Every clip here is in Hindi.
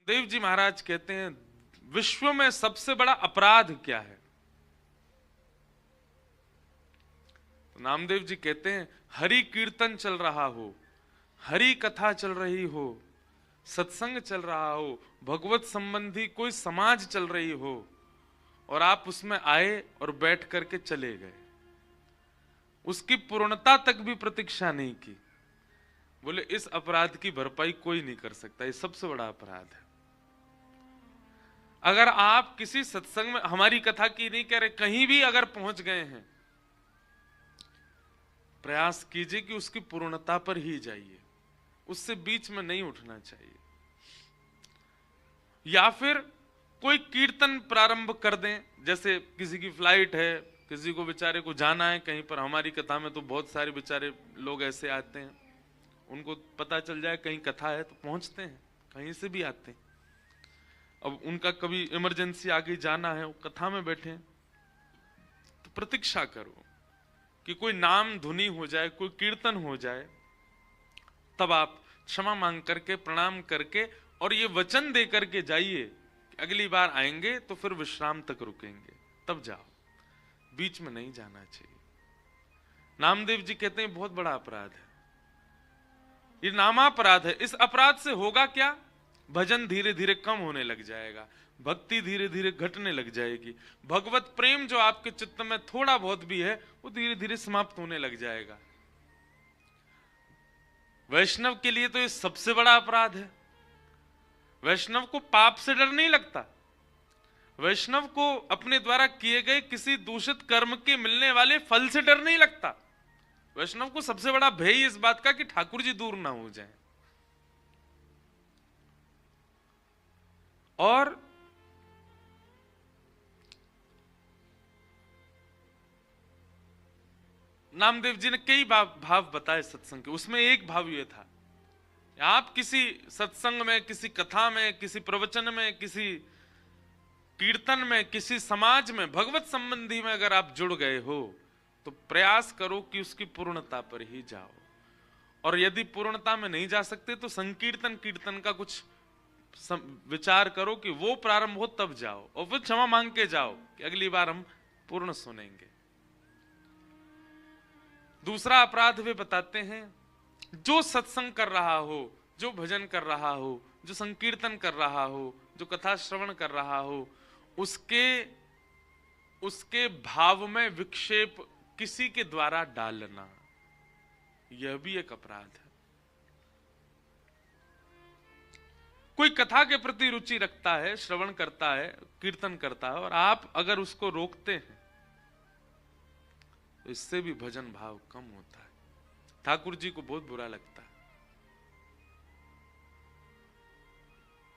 देव जी महाराज कहते हैं विश्व में सबसे बड़ा अपराध क्या है? तो नामदेव जी कहते हैं हरि कीर्तन चल रहा हो, हरि कथा चल रही हो, सत्संग चल रहा हो, भगवत संबंधी कोई समाज चल रही हो और आप उसमें आए और बैठ करके चले गए, उसकी पूर्णता तक भी प्रतीक्षा नहीं की, बोले इस अपराध की भरपाई कोई नहीं कर सकता। ये सबसे बड़ा अपराध है। अगर आप किसी सत्संग में, हमारी कथा की नहीं कह रहे, कहीं भी अगर पहुंच गए हैं, प्रयास कीजिए कि उसकी पूर्णता पर ही जाइए, उससे बीच में नहीं उठना चाहिए। या फिर कोई कीर्तन प्रारंभ कर दें, जैसे किसी की फ्लाइट है, किसी को बेचारे को जाना है कहीं पर, हमारी कथा में तो बहुत सारे बेचारे लोग ऐसे आते हैं, उनको पता चल जाए कहीं कथा है तो पहुंचते हैं, कहीं से भी आते हैं। अब उनका कभी इमरजेंसी आ गई, जाना है, वो कथा में बैठे हैं, तो प्रतीक्षा करो कि कोई नाम धुनी हो जाए, कोई कीर्तन हो जाए, तब आप क्षमा मांग करके, प्रणाम करके और ये वचन दे करके जाइए कि अगली बार आएंगे तो फिर विश्राम तक रुकेंगे, तब जाओ, बीच में नहीं जाना चाहिए। नामदेव जी कहते हैं बहुत बड़ा अपराध है, ये नामापराध है। इस अपराध से होगा क्या? भजन धीरे धीरे कम होने लग जाएगा, भक्ति धीरे धीरे घटने लग जाएगी, भगवत प्रेम जो आपके चित्त में थोड़ा बहुत भी है वो धीरे धीरे समाप्त होने लग जाएगा। वैष्णव के लिए तो ये सबसे बड़ा अपराध है। वैष्णव को पाप से डर नहीं लगता, वैष्णव को अपने द्वारा किए गए किसी दूषित कर्म के मिलने वाले फल से डर नहीं लगता। वैष्णव को सबसे बड़ा भय इस बात का कि ठाकुर जी दूर ना हो जाएं। और नामदेव जी ने कई भाव बताए सत्संग के, उसमें एक भाव यह था, आप किसी सत्संग में, किसी कथा में, किसी प्रवचन में, किसी कीर्तन में, किसी समाज में, भगवत संबंधी में अगर आप जुड़ गए हो तो प्रयास करो कि उसकी पूर्णता पर ही जाओ, और यदि पूर्णता में नहीं जा सकते तो संकीर्तन कीर्तन का कुछ विचार करो कि वो प्रारंभ हो तब जाओ, और फिर क्षमा मांग के जाओ कि अगली बार हम पूर्ण सुनेंगे। दूसरा अपराध वे बताते हैं, जो सत्संग कर रहा हो, जो भजन कर रहा हो, जो संकीर्तन कर रहा हो, जो कथा श्रवण कर रहा हो, उसके भाव में विक्षेप किसी के द्वारा डालना, यह भी एक अपराध है। कोई कथा के प्रति रुचि रखता है, श्रवण करता है, कीर्तन करता है, और आप अगर उसको रोकते हैं तो इससे भी भजन भाव कम होता है। ठाकुर जी को बहुत बुरा लगता है।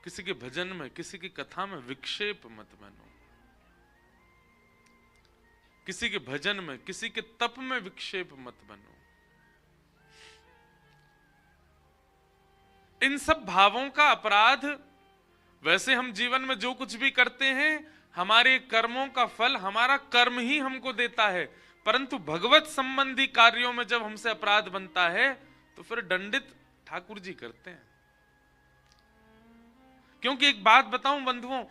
किसी के भजन में, किसी की कथा में विक्षेप मत बनो, किसी के भजन में, किसी के तप में विक्षेप मत बनो। इन सब भावों का अपराध, वैसे हम जीवन में जो कुछ भी करते हैं, हमारे कर्मों का फल हमारा कर्म ही हमको देता है, परंतु भगवत संबंधी कार्यों में जब हमसे अपराध बनता है तो फिर दंडित ठाकुर जी करते हैं। क्योंकि एक बात बताऊं बंधुओं,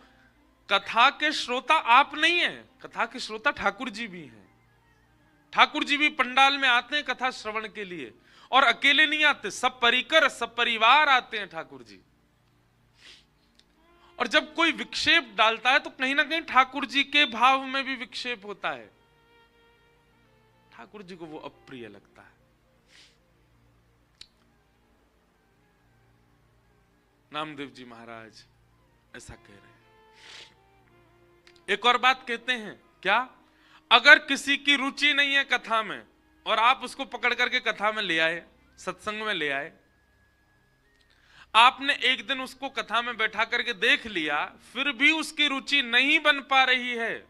कथा के श्रोता आप नहीं हैं, कथा के श्रोता ठाकुर जी भी हैं। ठाकुर जी भी पंडाल में आते हैं कथा श्रवण के लिए, और अकेले नहीं आते, सब परिकर, सब परिवार आते हैं ठाकुर जी। और जब कोई विक्षेप डालता है तो कहीं ना कहीं ठाकुर जी के भाव में भी विक्षेप होता है, ठाकुर जी को वो अप्रिय लगता है। नामदेव जी महाराज ऐसा कह रहे हैं। एक और बात कहते हैं, क्या? अगर किसी की रुचि नहीं है कथा में और आप उसको पकड़ करके कथा में ले आए, सत्संग में ले आए, आपने एक दिन उसको कथा में बैठा करके देख लिया, फिर भी उसकी रुचि नहीं बन पा रही है,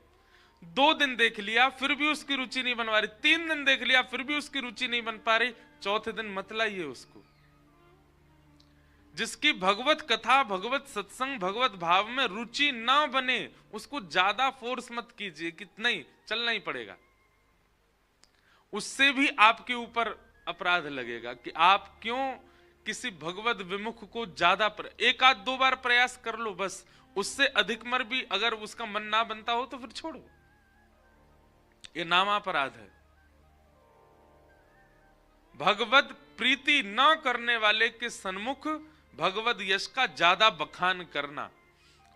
2 दिन देख लिया फिर भी उसकी रुचि नहीं बन पा रही, 3 दिन देख लिया फिर भी उसकी रुचि नहीं बन पा रही, 4थे दिन मत लाइए उसको। जिसकी भगवत कथा, भगवत सत्संग, भगवत भाव में रुचि ना बने, उसको ज्यादा फोर्स मत कीजिए कि नहीं चलना ही पड़ेगा। उससे भी आपके ऊपर अपराध लगेगा कि आप क्यों किसी भगवद विमुख को ज्यादा एक आध दो बार प्रयास कर लो बस, उससे अधिक मर भी अगर उसका मन ना बनता हो तो फिर छोड़ो, ये नामापराध है। भगवद प्रीति न करने वाले के सन्मुख भगवद यश का ज्यादा बखान करना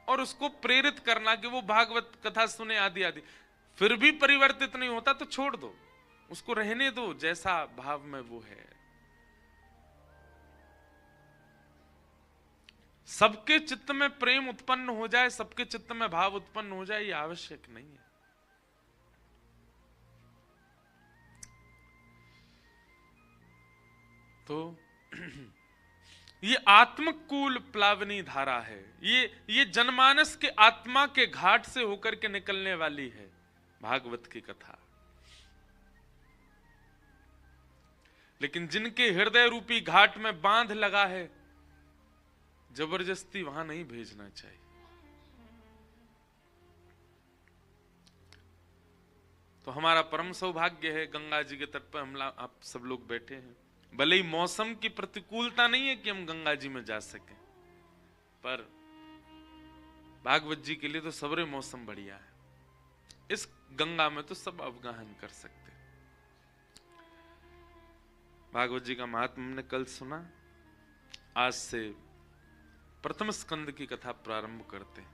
और उसको प्रेरित करना कि वो भागवत कथा सुने आदि आदि, फिर भी परिवर्तित नहीं होता तो छोड़ दो, उसको रहने दो जैसा भाव में वो है। सबके चित्त में प्रेम उत्पन्न हो जाए, सबके चित्त में भाव उत्पन्न हो जाए, ये आवश्यक नहीं है। तो ये आत्मकूल प्लावनी धारा है, ये जनमानस के आत्मा के घाट से होकर के निकलने वाली है भागवत की कथा। लेकिन जिनके हृदय रूपी घाट में बांध लगा है, जबरदस्ती वहां नहीं भेजना चाहिए। तो हमारा परम सौभाग्य है, गंगा जी के तट पर हम आप सब लोग बैठे हैं। भले ही मौसम की प्रतिकूलता नहीं है कि हम गंगा जी में जा सकें, पर भागवत जी के लिए तो सबरे मौसम बढ़िया है। इस गंगा में तो सब अवगाहन कर सकते। भागवत जी का महात्म हमने कल सुना, आज से प्रथम स्कंद की कथा प्रारंभ करते हैं।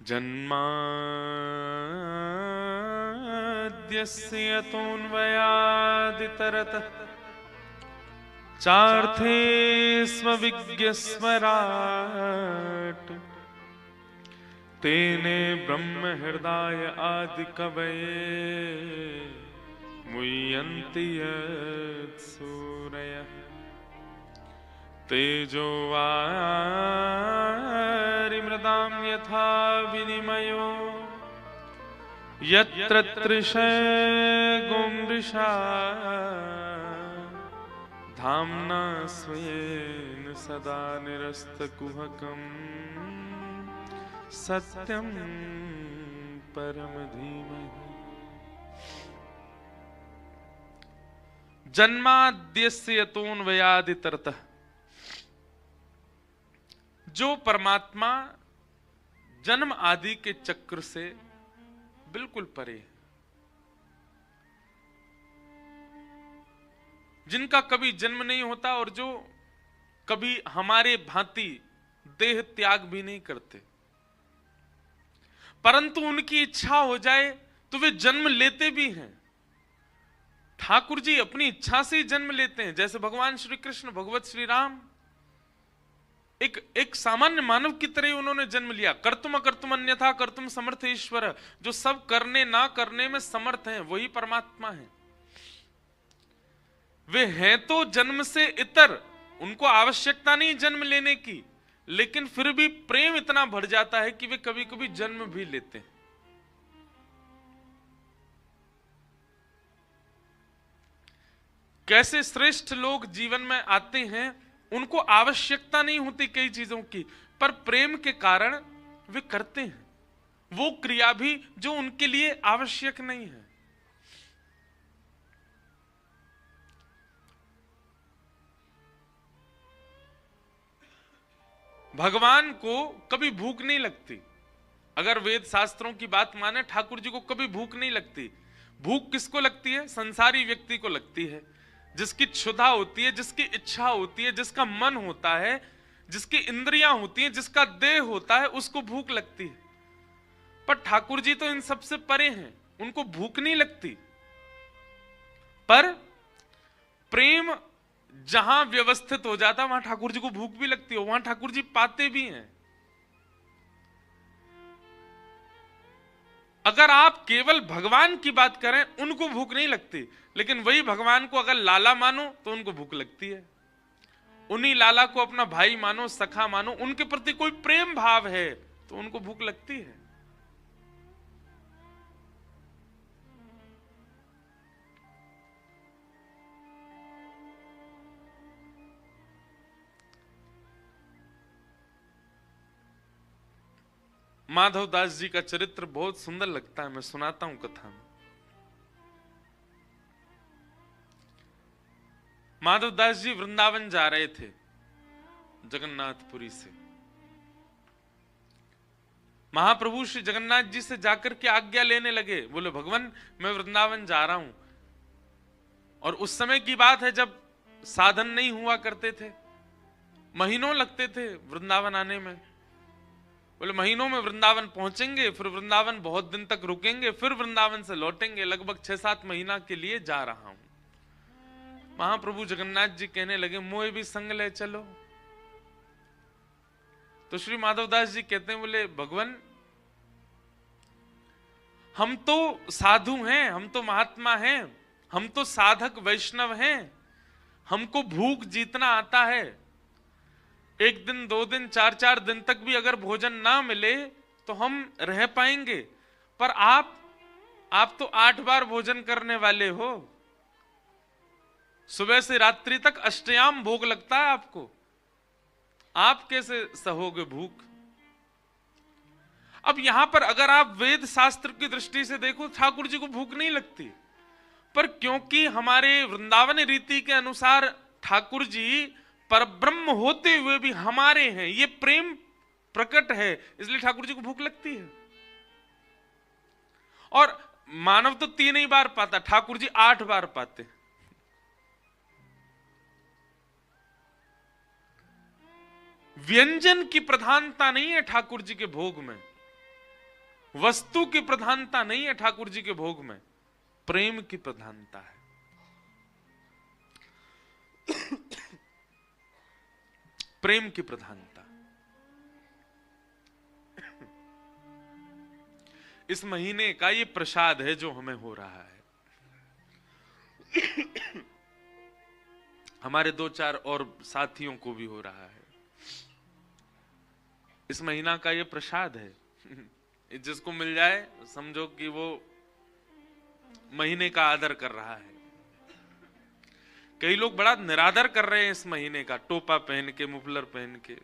जन्माद्यस्य यतोऽन्वयादितरतः चार्थे स्वविज्ञस्वराट् तेने ब्रह्म हृदय आदि कवये मुह्यन्ति यत्सूरयः तेजो वारिमृदां यथा विनिमयो यत्र तृषैर्गो मृषा धाम्ना स्वेन सदा निरस्तकुहकं सत्यं परम धीमहि। जन्माद्यस्य यतोऽन्वयादितरतः, जो परमात्मा जन्म आदि के चक्र से बिल्कुल परे है, जिनका कभी जन्म नहीं होता और जो कभी हमारे भांति देह त्याग भी नहीं करते, परंतु उनकी इच्छा हो जाए तो वे जन्म लेते भी हैं। ठाकुर जी अपनी इच्छा से ही जन्म लेते हैं, जैसे भगवान श्री कृष्ण, भगवत श्री राम एक सामान्य मानव की तरह उन्होंने जन्म लिया। कर्तुम अकर्तुम अन्यथा कर्तुम समर्थ ईश्वर, जो सब करने ना करने में समर्थ हैं वही परमात्मा है। वे हैं तो जन्म से इतर, उनको आवश्यकता नहीं जन्म लेने की, लेकिन फिर भी प्रेम इतना बढ़ जाता है कि वे कभी कभी जन्म भी लेते हैं। कैसे श्रेष्ठ लोग जीवन में आते हैं, उनको आवश्यकता नहीं होती कई चीजों की, पर प्रेम के कारण वे करते हैं वो क्रिया भी जो उनके लिए आवश्यक नहीं है। भगवान को कभी भूख नहीं लगती, अगर वेद शास्त्रों की बात माने, ठाकुर जी को कभी भूख नहीं लगती। भूख किसको लगती है? संसारी व्यक्ति को लगती है, जिसकी क्षुधा होती है, जिसकी इच्छा होती है, जिसका मन होता है, जिसकी इंद्रियां होती हैं, जिसका देह होता है, उसको भूख लगती है। पर ठाकुर जी तो इन सबसे परे हैं, उनको भूख नहीं लगती। पर प्रेम जहां व्यवस्थित हो जाता वहां ठाकुर जी को भूख भी लगती है, वहां ठाकुर जी पाते भी हैं। अगर आप केवल भगवान की बात करें, उनको भूख नहीं लगती, लेकिन वही भगवान को अगर लाला मानो तो उनको भूख लगती है। उन्हीं लाला को अपना भाई मानो, सखा मानो, उनके प्रति कोई प्रेम भाव है तो उनको भूख लगती है। माधवदास जी का चरित्र बहुत सुंदर लगता है, मैं सुनाता हूं कथा में। माधवदास जी वृंदावन जा रहे थे जगन्नाथपुरी से। महाप्रभु श्री जगन्नाथ जी से जाकर के आज्ञा लेने लगे, बोले भगवान मैं वृंदावन जा रहा हूं। और उस समय की बात है जब साधन नहीं हुआ करते थे, महीनों लगते थे वृंदावन आने में। बोले महीनों में वृंदावन पहुंचेंगे, फिर वृंदावन बहुत दिन तक रुकेंगे, फिर वृंदावन से लौटेंगे, लगभग 6-7 महीना के लिए जा रहा हूं। महाप्रभु जगन्नाथ जी कहने लगे मोए भी संग ले चलो। तो श्री माधवदास जी कहते हैं, बोले भगवान हम तो साधु हैं, हम तो महात्मा हैं, हम तो साधक वैष्णव हैं, हमको भूख जीतना आता है। 1 दिन 2 दिन 4-4 दिन तक भी अगर भोजन ना मिले तो हम रह पाएंगे, पर आप तो 8 बार भोजन करने वाले हो, सुबह से रात्रि तक अष्टयाम भोग लगता है आपको, आप कैसे सहोगे भूख। अब यहां पर अगर आप वेद शास्त्र की दृष्टि से देखो, ठाकुर जी को भूख नहीं लगती, पर क्योंकि हमारे वृंदावन रीति के अनुसार ठाकुर जी परब्रह्म होते हुए भी हमारे हैं, ये प्रेम प्रकट है, इसलिए ठाकुर जी को भूख लगती है। और मानव तो 3 ही बार पाता, ठाकुर जी 8 बार पाते। व्यंजन की प्रधानता नहीं है ठाकुर जी के भोग में, वस्तु की प्रधानता नहीं है ठाकुर जी के भोग में, प्रेम की प्रधानता है। प्रेम की प्रधानता। इस महीने का ये प्रसाद है जो हमें हो रहा है। हमारे 2-4 और साथियों को भी हो रहा है। इस महीना का ये प्रसाद है, जिसको मिल जाए समझो कि वो महीने का आदर कर रहा है। कई लोग बड़ा निरादर कर रहे हैं इस महीने का, टोपा पहन के, मुफलर पहन के।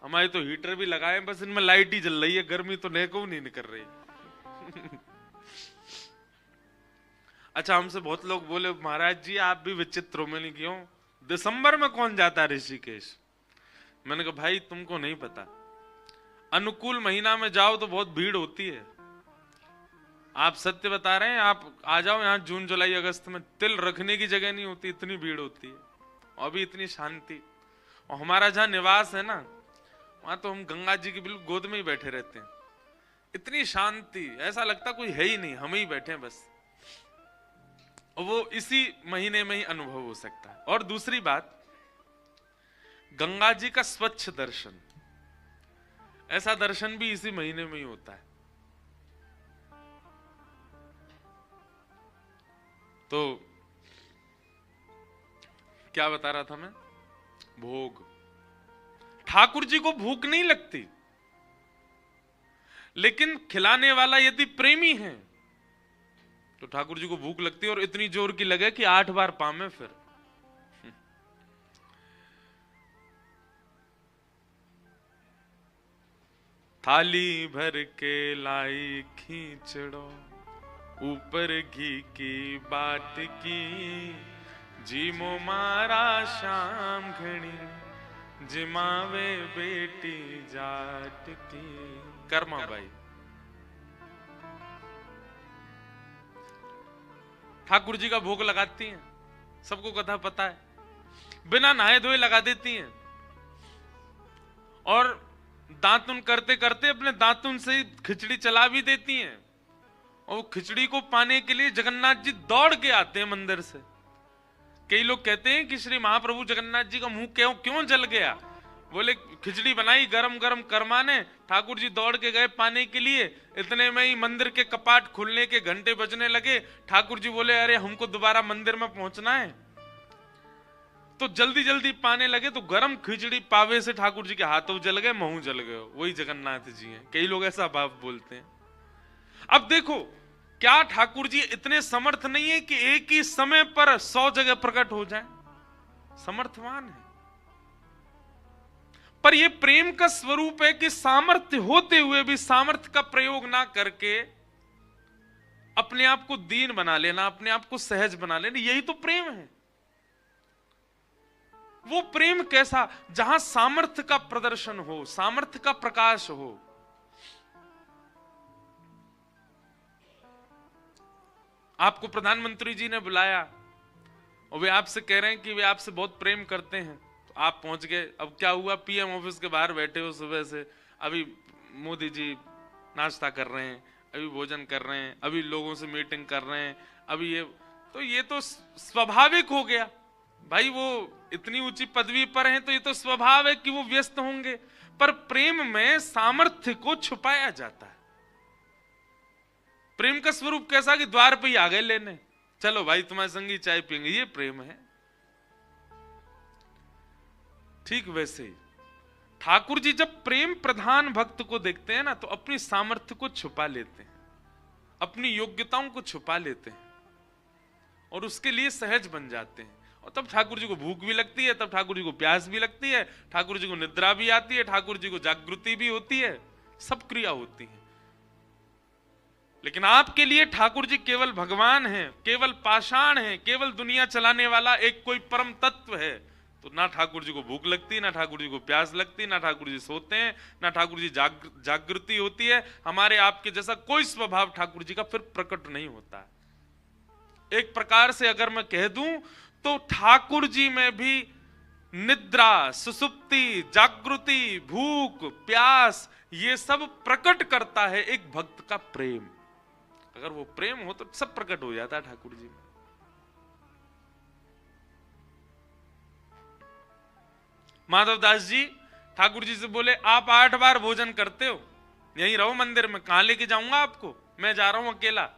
हमारे तो हीटर भी लगाए, बस इनमें लाइट ही जल रही है, गर्मी तो नेको नहीं निकल रही। अच्छा, हमसे बहुत लोग बोले महाराज जी आप भी विचित्र हो। मैंने क्यों? दिसंबर में कौन जाता है ऋषिकेश? मैंने कहा भाई तुमको नहीं पता, अनुकूल महीना में जाओ तो बहुत भीड़ होती है। आप सत्य बता रहे हैं, आप आ जाओ यहाँ जून जुलाई अगस्त में, तिल रखने की जगह नहीं होती, इतनी भीड़ होती है, और भी इतनी शांति। और हमारा जहाँ निवास है ना, वहां तो हम गंगा जी की बिल्कुल गोद में ही बैठे रहते हैं, इतनी शांति, ऐसा लगता कोई है ही नहीं, हम ही बैठे हैं बस। और वो इसी महीने में ही अनुभव हो सकता है। और दूसरी बात, गंगा जी का स्वच्छ दर्शन, ऐसा दर्शन भी इसी महीने में ही होता है। तो क्या बता रहा था मैं? भोग। ठाकुर जी को भूख नहीं लगती, लेकिन खिलाने वाला यदि प्रेमी है तो ठाकुर जी को भूख लगती है, और इतनी जोर की लगे कि 8 बार पामे। फिर थाली भर के लाई खींचड़ो, ऊपर घी की बाट की, जीमो मारा शाम घणी, जिमावे बेटी जाट की। कर्मा बाई ठाकुर जी का भोग लगाती हैं, सबको कथा पता है, बिना नहाए धोए लगा देती हैं, और दातुन करते करते अपने दातुन से खिचड़ी चला भी देती हैं। और खिचड़ी को पाने के लिए जगन्नाथ जी दौड़ के आते हैं मंदिर से। कई लोग कहते हैं कि श्री महाप्रभु जगन्नाथ जी का मुंह क्यों जल गया? बोले खिचड़ी बनाई गरम गरम कर्मा ने, ठाकुर जी दौड़ के गए पाने के लिए, इतने में ही मंदिर के कपाट खुलने के घंटे बजने लगे। ठाकुर जी बोले अरे हमको दोबारा मंदिर में पहुंचना है, तो जल्दी जल्दी पाने लगे, तो गरम खिचड़ी पावे से ठाकुर जी के हाथों जल गए, मुंह जल गए। वही जगन्नाथ जी हैं। कई लोग ऐसा भाव बोलते हैं। अब देखो, क्या ठाकुर जी इतने समर्थ नहीं है कि एक ही समय पर 100 जगह प्रकट हो जाए? समर्थवान है, पर यह प्रेम का स्वरूप है कि सामर्थ्य होते हुए भी सामर्थ्य का प्रयोग ना करके अपने आप को दीन बना लेना, अपने आप को सहज बना लेना, यही तो प्रेम है। वो प्रेम कैसा, जहां सामर्थ्य का प्रदर्शन हो, सामर्थ्य का प्रकाश हो। आपको प्रधानमंत्री जी ने बुलाया और वे आपसे कह रहे हैं कि वे आपसे बहुत प्रेम करते हैं, तो आप पहुंच गए। अब क्या हुआ, पीएम ऑफिस के बाहर बैठे हो सुबह से, अभी मोदी जी नाश्ता कर रहे हैं, अभी भोजन कर रहे हैं, अभी लोगों से मीटिंग कर रहे हैं, अभी ये तो स्वाभाविक हो गया भाई, वो इतनी ऊंची पदवी पर हैं तो ये तो स्वभाव है कि वो व्यस्त होंगे। पर प्रेम में सामर्थ्य को छुपाया जाता है। प्रेम का स्वरूप कैसा कि द्वार पे ही आ गए लेने, चलो भाई तुम्हारे संगी चाय पियेंगे, ये प्रेम है। ठीक वैसे ही ठाकुर जी जब प्रेम प्रधान भक्त को देखते हैं ना, तो अपनी सामर्थ्य को छुपा लेते हैं, अपनी योग्यताओं को छुपा लेते हैं और उसके लिए सहज बन जाते हैं। और तब ठाकुर जी को भूख भी लगती है, तब ठाकुर जी को प्यास भी लगती है, ठाकुर जी को निद्रा भी आती है, ठाकुर जी को जागृति भी होती है, सब क्रिया होती है। लेकिन आपके लिए ठाकुर जी केवल भगवान हैं, केवल पाषाण हैं, केवल दुनिया चलाने वाला एक कोई परम तत्व है। तो ना ठाकुर जी को भूख लगती, ना ठाकुर जी को प्यास लगती, ना ठाकुर जी सोते हैं, ना ठाकुर जी जागृति होती है। हमारे आपके जैसा कोई स्वभाव ठाकुर जी का फिर प्रकट नहीं होता। एक प्रकार से अगर मैं कह दूं तो ठाकुर जी में भी निद्रा, सुसुप्ति, जागृति, भूख, प्यास, ये सब प्रकट करता है एक भक्त का प्रेम। अगर वो प्रेम हो तो सब प्रकट हो जाता है ठाकुर जी में। माधवदास जी ठाकुर जी से बोले, आप 8 बार भोजन करते हो, यहीं रहो मंदिर में, कहां लेके जाऊंगा आपको, मैं जा रहा हूं अकेला।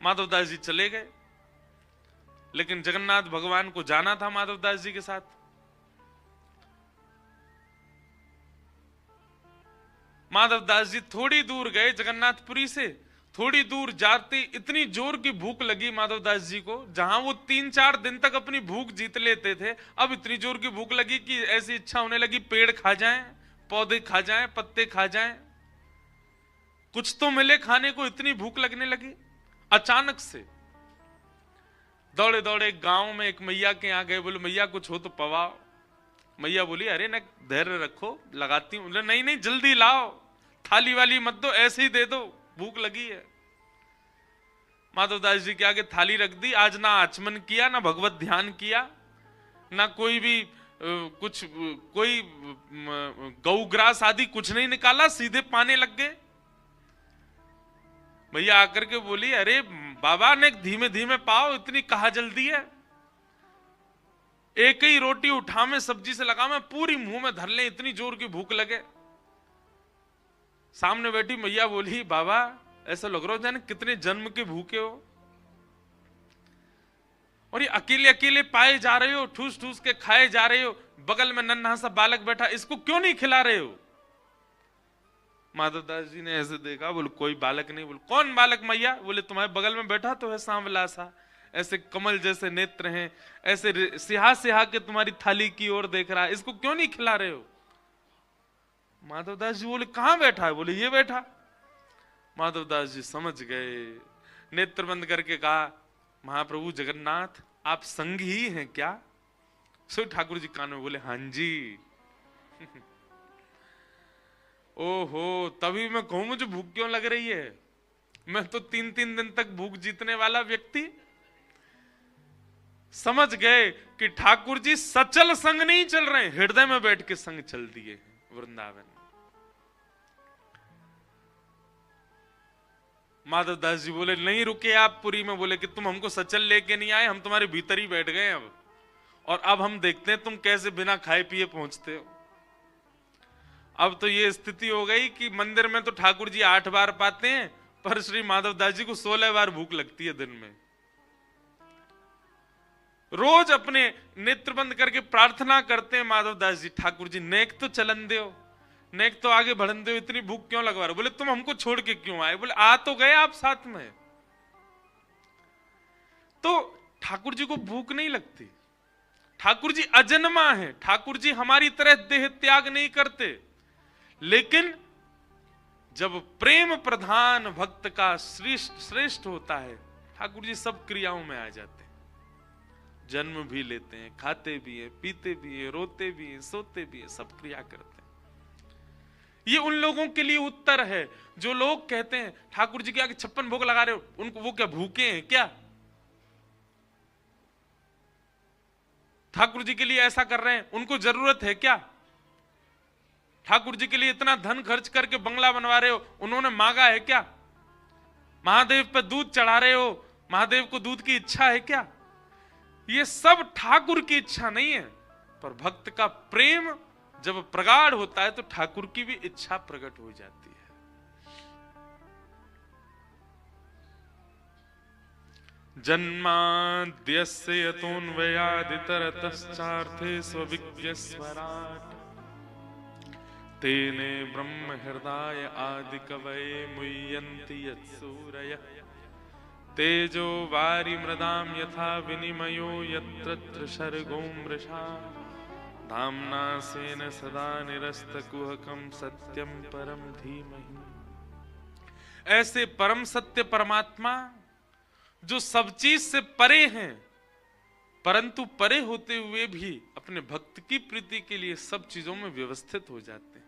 माधवदास जी चले गए, लेकिन जगन्नाथ भगवान को जाना था माधवदास जी के साथ। माधवदास जी थोड़ी दूर गए जगन्नाथपुरी से, थोड़ी दूर जाते इतनी जोर की भूख लगी माधवदास जी को, जहां वो 3-4 दिन तक अपनी भूख जीत लेते थे, अब इतनी जोर की भूख लगी कि ऐसी इच्छा होने लगी पेड़ खा जाएं, पौधे खा जाएं, पत्ते खा जाएं, कुछ तो मिले खाने को, इतनी भूख लगने लगी। अचानक से दौड़े दौड़े गांव में एक मैया के यहाँ गए, बोले मैया कुछ हो तो पवाओ। मैया बोली, अरे ना धैर्य रखो, लगाती हूं। नहीं नहीं जल्दी लाओ, थाली वाली मत दो, ऐसे ही दे दो, भूख लगी है। माधवदास जी के आगे थाली रख दी। आज ना आचमन किया, ना भगवत ध्यान किया, ना कोई भी कोई गौग्रास आदि कुछ नहीं निकाला, सीधे पाने लग गए। भैया आकर के बोली, अरे बाबा ने धीमे धीमे पाओ, इतनी कहा जल्दी है, एक ही रोटी उठा में सब्जी से लगा मैं पूरी मुंह में धर ले, इतनी जोर की भूख लगे। सामने बैठी मैया बोली, बाबा ऐसा लग रहा हो जाने कितने जन्म के भूखे हो, और ये अकेले अकेले पाए जा रहे हो, ठूस ठूस के खाए जा रहे हो, बगल में नन्हा सा बालक बैठा, इसको क्यों नहीं खिला रहे हो। माधवदास जी ने ऐसे देखा, बोले कोई बालक नहीं। बोले कौन बालक मैया। बोले तुम्हारे बगल में बैठा तो है सांवला सा, ऐसे कमल जैसे नेत्र हैं, ऐसे सिहा सिहा के तुम्हारी थाली की ओर देख रहा है, इसको क्यों नहीं खिला रहे हो। माधवदास जी बोले कहां बैठा है। बोले ये बैठा। माधवदास जी समझ गए, नेत्र बंद करके कहा, महाप्रभु जगन्नाथ आप संग ही हैं क्या। सो ठाकुर जी कान में बोले हाँ जी। ओहो, तभी मैं कहूं मुझे भूख क्यों लग रही है, मैं तो 3-3 दिन तक भूख जीतने वाला व्यक्ति। समझ गए कि ठाकुर जी सचल संग नहीं चल रहे, हृदय में बैठ के संग चल दिए वृंदावन। माधवदास जी बोले नहीं रुके आप पुरी में। बोले कि तुम हमको सचल लेके नहीं आए, हम तुम्हारे भीतर ही बैठ गए अब, और अब हम देखते हैं तुम कैसे बिना खाए पिए पहुंचते हो। अब तो ये स्थिति हो गई कि मंदिर में तो ठाकुर जी 8 बार पाते हैं, पर श्री माधवदास जी को 16 बार भूख लगती है दिन में। रोज अपने नेत्र बंद करके प्रार्थना करते हैं माधवदास जी, ठाकुर जी नेक तो चलन दो, नेक तो आगे बढ़न दो, इतनी भूख क्यों लगवा रहे। बोले तुम हमको छोड़ के क्यों आए। बोले आ तो गए आप साथ में। तो ठाकुर जी को भूख नहीं लगती, ठाकुर जी अजन्मा है, ठाकुर जी हमारी तरह देह त्याग नहीं करते, लेकिन जब प्रेम प्रधान भक्त का श्रेष्ठ होता है, ठाकुर जी सब क्रियाओं में आ जाते हैं। जन्म भी लेते हैं, खाते भी हैं, पीते भी हैं, रोते भी हैं, सोते भी हैं, सब क्रिया करते हैं। ये उन लोगों के लिए उत्तर है जो लोग कहते हैं ठाकुर जी के आगे 56 भोग लगा रहे हो, उनको वो क्या भूखे हैं क्या? ठाकुर जी के लिए ऐसा कर रहे हैं, उनको जरूरत है क्या? ठाकुर जी के लिए इतना धन खर्च करके बंगला बनवा रहे हो, उन्होंने मांगा है क्या? महादेव पे दूध चढ़ा रहे हो, महादेव को दूध की इच्छा है क्या? ये सब ठाकुर की इच्छा नहीं है, पर भक्त का प्रेम जब प्रगाढ़ होता है तो ठाकुर की भी इच्छा प्रकट हो जाती है। जन्माद्यस्य यतोऽन्वयादितरतश्चार्थे स्वविज्ञस्वराट् तेने ब्रह्म हृदय आदि कवये मुह्यन्ति यत्सूरयः तेजो वारि मृदाम यथा विनिमयो यत्र त्रिसर्गो मृषा धाम्ना स्वेन सदा निरस्तकुहकं सत्यं परम धीमहि। ऐसे परम सत्य परमात्मा जो सब चीज से परे हैं, परंतु परे होते हुए भी अपने भक्त की प्रीति के लिए सब चीजों में व्यवस्थित हो जाते हैं,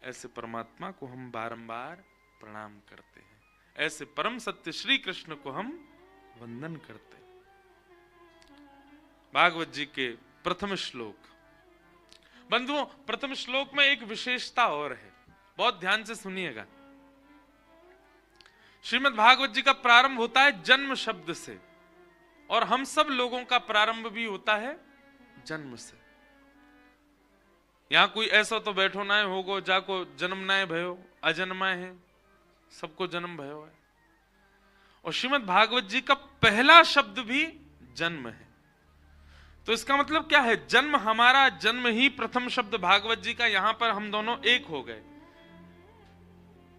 ऐसे परमात्मा को हम बारंबार प्रणाम करते हैं। ऐसे परम सत्य श्री कृष्ण को हम वंदन करते हैं। भागवत जी के प्रथम श्लोक, बंधुओं, प्रथम श्लोक में एक विशेषता और है, बहुत ध्यान से सुनिएगा। श्रीमद् भागवत जी का प्रारंभ होता है जन्म शब्द से, और हम सब लोगों का प्रारंभ भी होता है जन्म से। यहां कोई ऐसा तो बैठो ना होगो जाको जन्म ना भयो, अजन्मा है, सबको जन्म भयो है। और श्रीमद् भागवत जी का पहला शब्द भी जन्म है। तो इसका मतलब क्या है? जन्म, हमारा जन्म ही प्रथम शब्द भागवत जी का, यहां पर हम दोनों एक हो गए।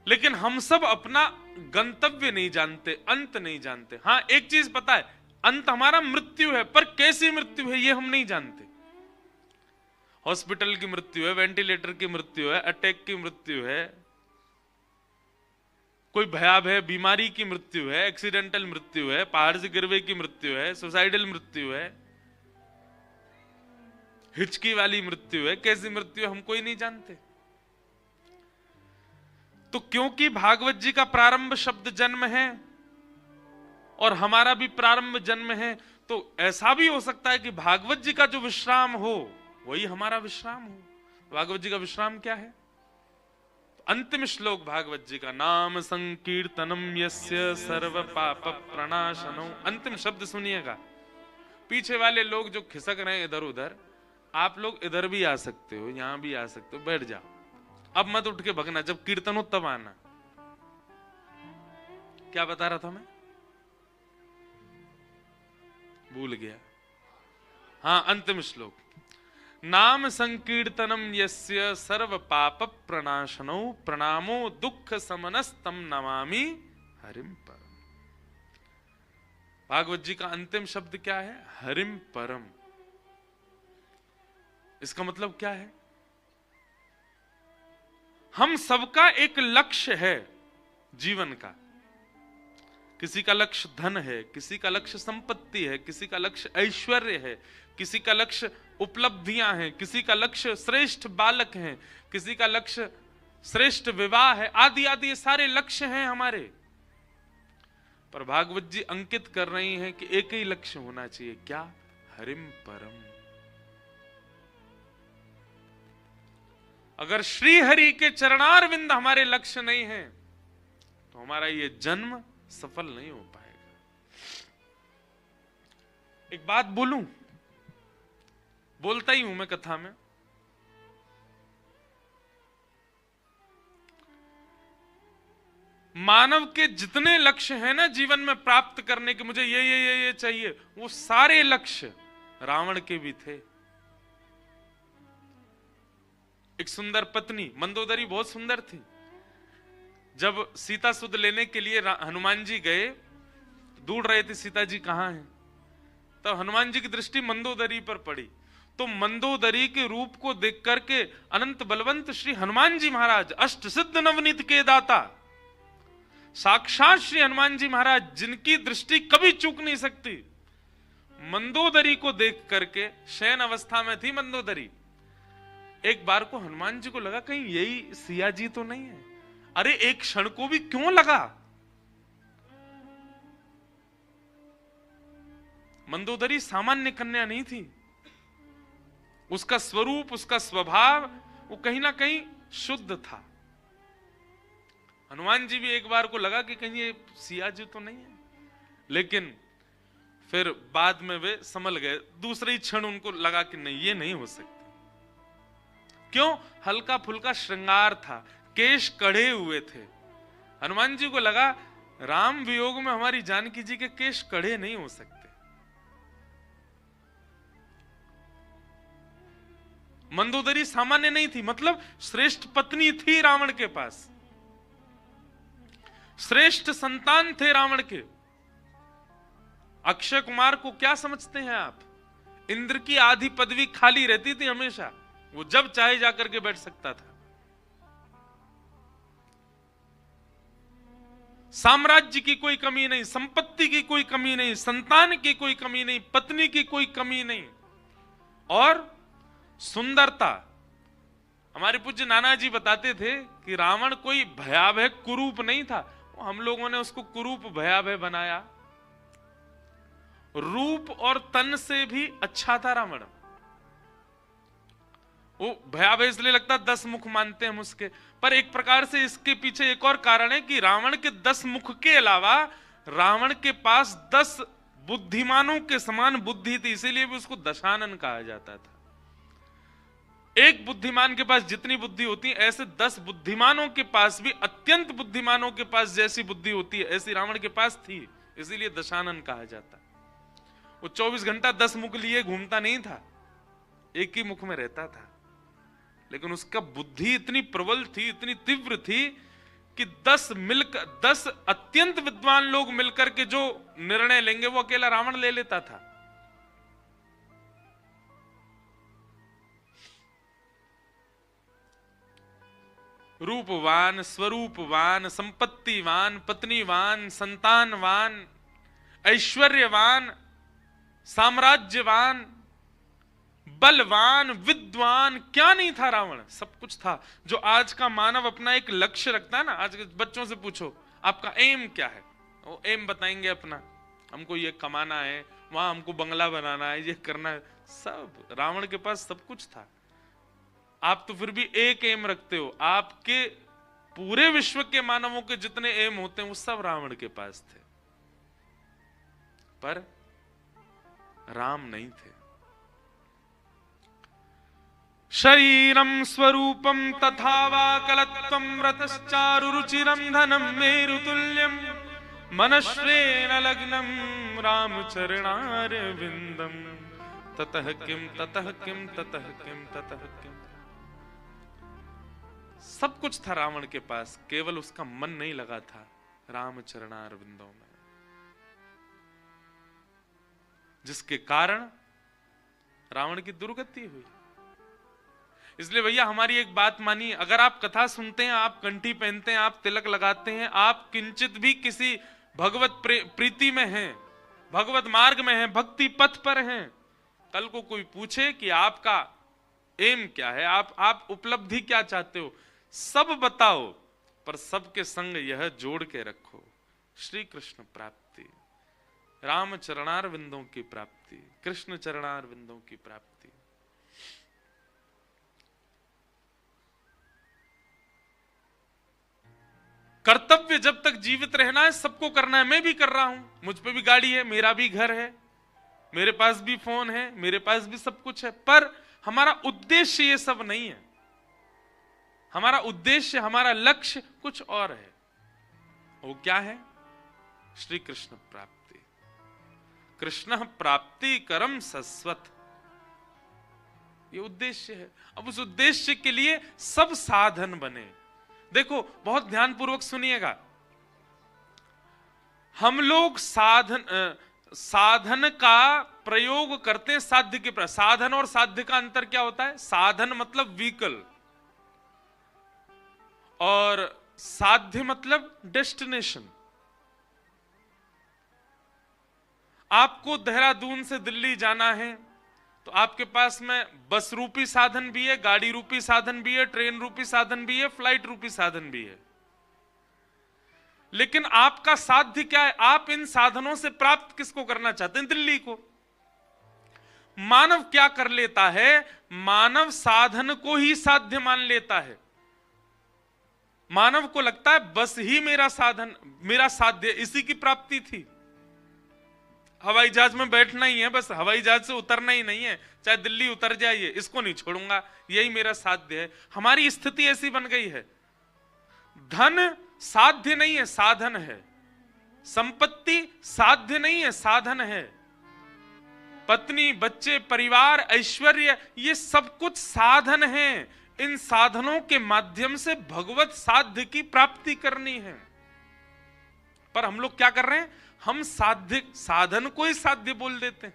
लेकिन हम सब अपना गंतव्य नहीं जानते, अंत नहीं जानते। हां, एक चीज पता है, अंत हमारा मृत्यु है, पर कैसी मृत्यु है ये हम नहीं जानते। हॉस्पिटल की मृत्यु है, वेंटिलेटर की मृत्यु है, अटैक की मृत्यु है, कोई भयावह बीमारी की मृत्यु है, एक्सीडेंटल मृत्यु है, पहाड़ से गिरवे की मृत्यु है, सुसाइडल मृत्यु है, हिचकी वाली मृत्यु है। कैसी मृत्यु हम कोई नहीं जानते। तो क्योंकि भागवत जी का प्रारंभ शब्द जन्म है और हमारा भी प्रारंभ जन्म है, तो ऐसा भी हो सकता है कि भागवत जी का जो विश्राम हो वही हमारा विश्राम हो। भागवत जी का विश्राम क्या है? अंतिम श्लोक भागवत जी का, नाम संकीर्तनम यस्य सर्व पाप प्रणाशनो। अंतिम शब्द सुनिएगा। पीछे वाले लोग जो खिसक रहे हैं इधर उधर, आप लोग इधर भी आ सकते हो, यहां भी आ सकते हो, बैठ जाओ। अब मत उठ के भगना, जब कीर्तन हो तब आना। क्या बता रहा था मैं? भूल गया। हाँ, अंतिम श्लोक, नाम संकीर्तनम यस्य सर्व पाप प्रणाशनो प्रणामो दुख समनस्तम नमामि हरिम परम। भागवत जी का अंतिम शब्द क्या है? हरिम परम। इसका मतलब क्या है? हम सबका एक लक्ष्य है जीवन का। किसी का लक्ष्य धन है, किसी का लक्ष्य संपत्ति है, किसी का लक्ष्य ऐश्वर्य है, किसी का लक्ष्य उपलब्धियां हैं, किसी का लक्ष्य श्रेष्ठ बालक हैं, किसी का लक्ष्य श्रेष्ठ विवाह है, आदि आदि ये सारे लक्ष्य हैं हमारे। पर भागवत जी अंकित कर रही हैं कि एक ही लक्ष्य होना चाहिए। क्या? हरिम परम। अगर श्री हरि के चरणारविंद हमारे लक्ष्य नहीं है तो हमारा ये जन्म सफल नहीं हो पाएगा। एक बात बोलूं, बोलता ही हूं मैं कथा में। मानव के जितने लक्ष्य हैं ना जीवन में प्राप्त करने के, मुझे ये चाहिए, वो सारे लक्ष्य रावण के भी थे। एक सुंदर पत्नी, मंदोदरी बहुत सुंदर थी। जब सीता सुध लेने के लिए हनुमान जी गए, ढूंढ रहे थे सीता जी कहां हैं, तब हनुमान जी की दृष्टि मंदोदरी पर पड़ी। तो मंदोदरी के रूप को देख करके अनंत बलवंत श्री हनुमान जी महाराज, अष्ट सिद्ध नवनीत के दाता, साक्षात श्री हनुमान जी महाराज, जिनकी दृष्टि कभी चूक नहीं सकती, मंदोदरी को देख करके, शयन अवस्था में थी मंदोदरी, एक बार को हनुमान जी को लगा कहीं यही सिया जी तो नहीं है। अरे एक क्षण को भी क्यों लगा। मंदोदरी सामान्य कन्या नहीं थी, उसका स्वरूप, उसका स्वभाव वो कहीं ना कहीं शुद्ध था। हनुमान जी भी एक बार को लगा कि कहीं ये सिया जी तो नहीं है, लेकिन फिर बाद में वे संभल गए। दूसरे ही क्षण उनको लगा कि नहीं, ये नहीं हो सकती। क्यों? हल्का फुल्का श्रृंगार था, केश कढ़े हुए थे। हनुमान जी को लगा राम वियोग में हमारी जानकी जी के केश कढ़े नहीं हो सकते। मंदोदरी सामान्य नहीं थी, मतलब श्रेष्ठ पत्नी थी रावण के पास, श्रेष्ठ संतान थे रावण के। अक्षय कुमार को क्या समझते हैं आप? इंद्र की आधी पदवी खाली रहती थी हमेशा, वो जब चाहे जाकर के बैठ सकता था। साम्राज्य की कोई कमी नहीं, संपत्ति की कोई कमी नहीं, संतान की कोई कमी नहीं, पत्नी की कोई कमी नहीं, और सुंदरता। हमारे पूज्य नाना जी बताते थे कि रावण कोई भयावह कुरूप नहीं था, हम लोगों ने उसको कुरूप भयावह बनाया। रूप और तन से भी अच्छा था रावण। वो भयावह इसलिए लगता 10 मुख मानते हैं हम उसके, पर एक प्रकार से इसके पीछे एक और कारण है कि रावण के 10 मुख के अलावा रावण के पास 10 बुद्धिमानों के समान बुद्धि थी, इसीलिए भी उसको दशानन कहा जाता था। एक बुद्धिमान के पास जितनी बुद्धि होती है, ऐसे 10 बुद्धिमानों के पास भी अत्यंत बुद्धिमानों के पास जैसी बुद्धि होती है, ऐसी रावण के पास थी, इसीलिए दशानन कहा जाता। वो 24 घंटा 10 मुख लिए घूमता नहीं था, एक ही मुख में रहता था, लेकिन उसका बुद्धि इतनी प्रबल थी, इतनी तीव्र थी कि 10 अत्यंत विद्वान लोग मिलकर के जो निर्णय लेंगे वो अकेला रावण ले लेता था। रूपवान, स्वरूपवान, संपत्तिवान, पत्नीवान, संतानवान, ऐश्वर्यवान, साम्राज्यवान, बलवान, विद्वान, क्या नहीं था रावण? सब कुछ था। जो आज का मानव अपना एक लक्ष्य रखता है ना, आज के बच्चों से पूछो आपका एम क्या है, वो एम बताएंगे अपना, हमको ये कमाना है, वहां हमको बंगला बनाना है, ये करना है। सब रावण के पास सब कुछ था। आप तो फिर भी एक एम रखते हो, आपके पूरे विश्व के मानवों के जितने एम होते हैं वो सब रावण के पास थे, पर राम नहीं थे। शरीरम स्वरूपम तथा वा कलत्वम रतश्चारु रुचिरम धनम मेरुतुल्यम मनश्रेण लग्नम रामचरणारविंदम ततः किम ततः किम ततः किम ततः किम। सब कुछ था रावण के पास, केवल उसका मन नहीं लगा था रामचरणारविंदों में, जिसके कारण रावण की दुर्गति हुई। इसलिए भैया हमारी एक बात मानिए, अगर आप कथा सुनते हैं, आप कंठी पहनते हैं, आप तिलक लगाते हैं, आप किंचित भी किसी भगवत प्रीति में हैं, भगवत मार्ग में हैं, भक्ति पथ पर हैं, कल को कोई पूछे कि आपका एम क्या है, आप उपलब्धि क्या चाहते हो, सब बताओ, पर सबके संग यह जोड़ के रखो, श्री कृष्ण प्राप्ति, राम चरणारविंदों की प्राप्ति, कृष्ण चरणारविंदों की प्राप्ति। कर्तव्य जब तक जीवित रहना है सबको करना है, मैं भी कर रहा हूं, मुझ पे भी गाड़ी है, मेरा भी घर है, मेरे पास भी फोन है, मेरे पास भी सब कुछ है, पर हमारा उद्देश्य ये सब नहीं है। हमारा उद्देश्य, हमारा लक्ष्य कुछ और है। वो क्या है? श्री कृष्ण प्राप्ति। कृष्ण प्राप्ति करम सस्वत, ये उद्देश्य है। अब उस उद्देश्य के लिए सब साधन बने। देखो बहुत ध्यानपूर्वक सुनिएगा, हम लोग साधन का प्रयोग करते हैं साध्य के प्रति। साधन और साध्य का अंतर क्या होता है? साधन मतलब व्हीकल और साध्य मतलब डेस्टिनेशन। आपको देहरादून से दिल्ली जाना है तो आपके पास में बस रूपी साधन भी है, गाड़ी रूपी साधन भी है, ट्रेन रूपी साधन भी है, फ्लाइट रूपी साधन भी है। लेकिन आपका साध्य क्या है? आप इन साधनों से प्राप्त किसको करना चाहते हैं? दिल्ली को। मानव क्या कर लेता है? मानव साधन को ही साध्य मान लेता है। मानव को लगता है बस ही मेरा साधन, मेरा साध्य, इसी की प्राप्ति थी। हवाई जहाज में बैठना ही है, बस हवाई जहाज से उतरना ही नहीं है, चाहे दिल्ली उतर जाइए, इसको नहीं छोड़ूंगा, यही मेरा साध्य है। हमारी स्थिति ऐसी बन गई है। धन साध्य नहीं है, साधन है। संपत्ति साध्य नहीं है, साधन है। पत्नी, बच्चे, परिवार, ऐश्वर्य, ये सब कुछ साधन है। इन साधनों के माध्यम से भगवत साध्य की प्राप्ति करनी है। पर हम लोग क्या कर रहे हैं? हम साध्य, साधन को ही साध्य बोल देते हैं।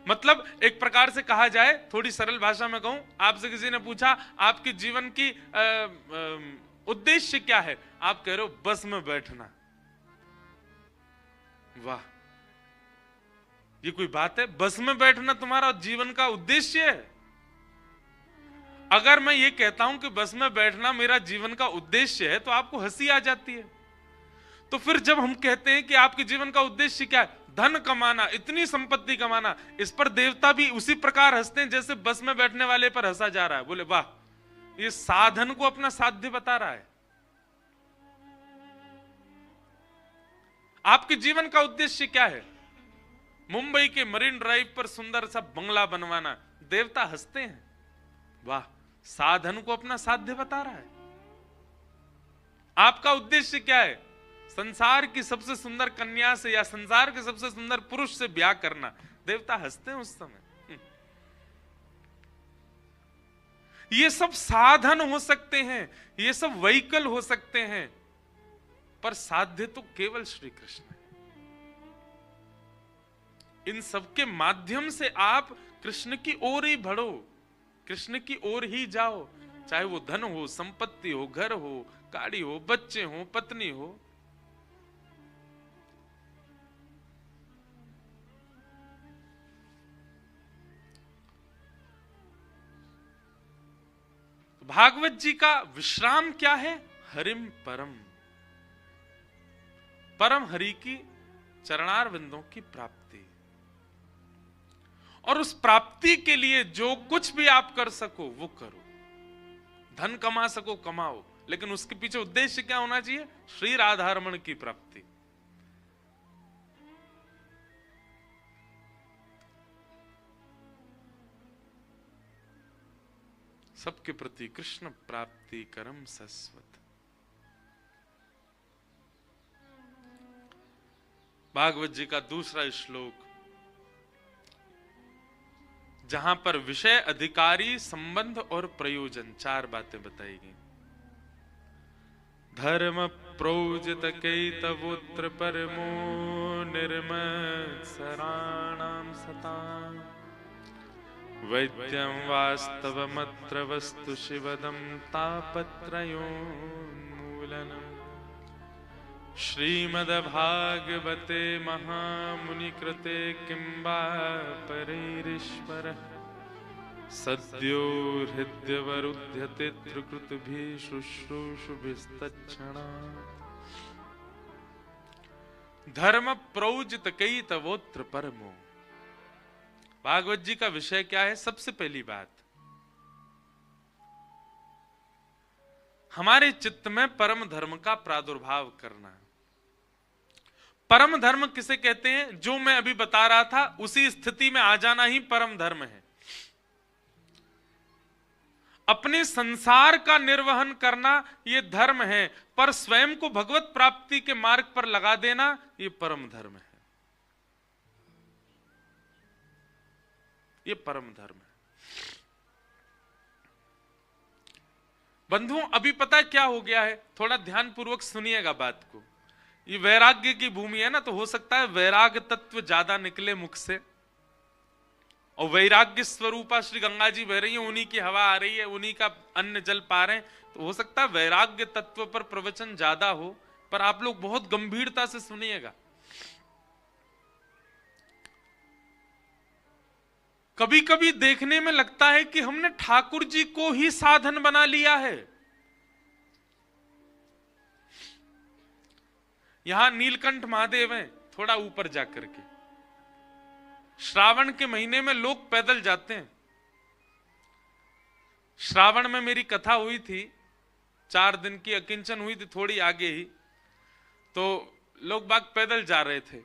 मतलब एक प्रकार से कहा जाए, थोड़ी सरल भाषा में कहूं, आपसे किसी ने पूछा आपके जीवन की उद्देश्य क्या है? आप कह रहे हो बस में बैठना। वाह, ये कोई बात है? बस में बैठना तुम्हारा जीवन का उद्देश्य है? अगर मैं ये कहता हूं कि बस में बैठना मेरा जीवन का उद्देश्य है तो आपको हंसी आ जाती है। तो फिर जब हम कहते हैं कि आपके जीवन का उद्देश्य क्या है? धन कमाना, इतनी संपत्ति कमाना, इस पर देवता भी उसी प्रकार हंसते हैं जैसे बस में बैठने वाले पर हंसा जा रहा है। बोले वाह, ये साधन को अपना साध्य बता रहा है। आपके जीवन का उद्देश्य क्या है? मुंबई के मरीन ड्राइव पर सुंदर सा बंगला बनवाना। देवता हंसते हैं, वाह, साधन को अपना साध्य बता रहा है। आपका उद्देश्य क्या है? संसार की सबसे सुंदर कन्या से या संसार के सबसे सुंदर पुरुष से ब्याह करना। देवता हंसते हैं उस समय। ये सब साधन हो सकते हैं, ये सब व्हीकल हो सकते हैं, पर साध्य तो केवल श्री कृष्ण है। इन सब के माध्यम से आप कृष्ण की ओर ही बढ़ो, कृष्ण की ओर ही जाओ। चाहे वो धन हो, संपत्ति हो, घर हो, गाड़ी हो, बच्चे हो, पत्नी हो। भागवत जी का विश्राम क्या है? हरिम परम, परम हरि की चरणार बिंदों की प्राप्ति। और उस प्राप्ति के लिए जो कुछ भी आप कर सको वो करो। धन कमा सको कमाओ, लेकिन उसके पीछे उद्देश्य क्या होना चाहिए? श्री राधारमण की प्राप्ति। सबके प्रति कृष्ण प्राप्ति करम सस्वत। भागवत जी का दूसरा श्लोक, जहां पर विषय, अधिकारी, संबंध और प्रयोजन, चार बातें बताई गई। धर्म प्रोजित कैतवोत्र परमो निर्मत्सराणां सतां वैद्यं वास्तवमत्र वस्तु शिवदं तापत्रयोन्मूलनम्। श्रीमद्भागवते महामुनिकृते किं वा परैरीश्वरः सद्यो हृद्यवरुध्यते त्रिकृतभिः शुश्रूषुभिस्तच्छणात्। धर्म प्रोजित कैतवोत्र परमो। भागवत जी का विषय क्या है? सबसे पहली बात, हमारे चित्त में परम धर्म का प्रादुर्भाव करना। परम धर्म किसे कहते हैं? जो मैं अभी बता रहा था उसी स्थिति में आ जाना ही परम धर्म है। अपने संसार का निर्वहन करना ये धर्म है, पर स्वयं को भगवत प्राप्ति के मार्ग पर लगा देना ये परम धर्म है। ये परम धर्म है। बंधुओं, अभी पता है क्या हो गया है? थोड़ा ध्यान पूर्वक सुनिएगा बात को। ये वैराग्य की भूमि है ना, तो हो सकता है वैराग्य तत्व ज्यादा निकले मुख से, और वैराग्य स्वरूपा श्री गंगा जी बह रही है, उन्हीं की हवा आ रही है, उन्हीं का अन्न जल पा रहे हैं, तो हो सकता है वैराग्य तत्व पर प्रवचन ज्यादा हो, पर आप लोग बहुत गंभीरता से सुनिएगा। कभी कभी देखने में लगता है कि हमने ठाकुर जी को ही साधन बना लिया है। यहां नीलकंठ महादेव हैं, थोड़ा ऊपर जाकर के श्रावण के महीने में लोग पैदल जाते हैं। श्रावण में मेरी कथा हुई थी, 4 दिन की अकिंचन हुई थी, थोड़ी आगे ही, तो लोग बाग पैदल जा रहे थे।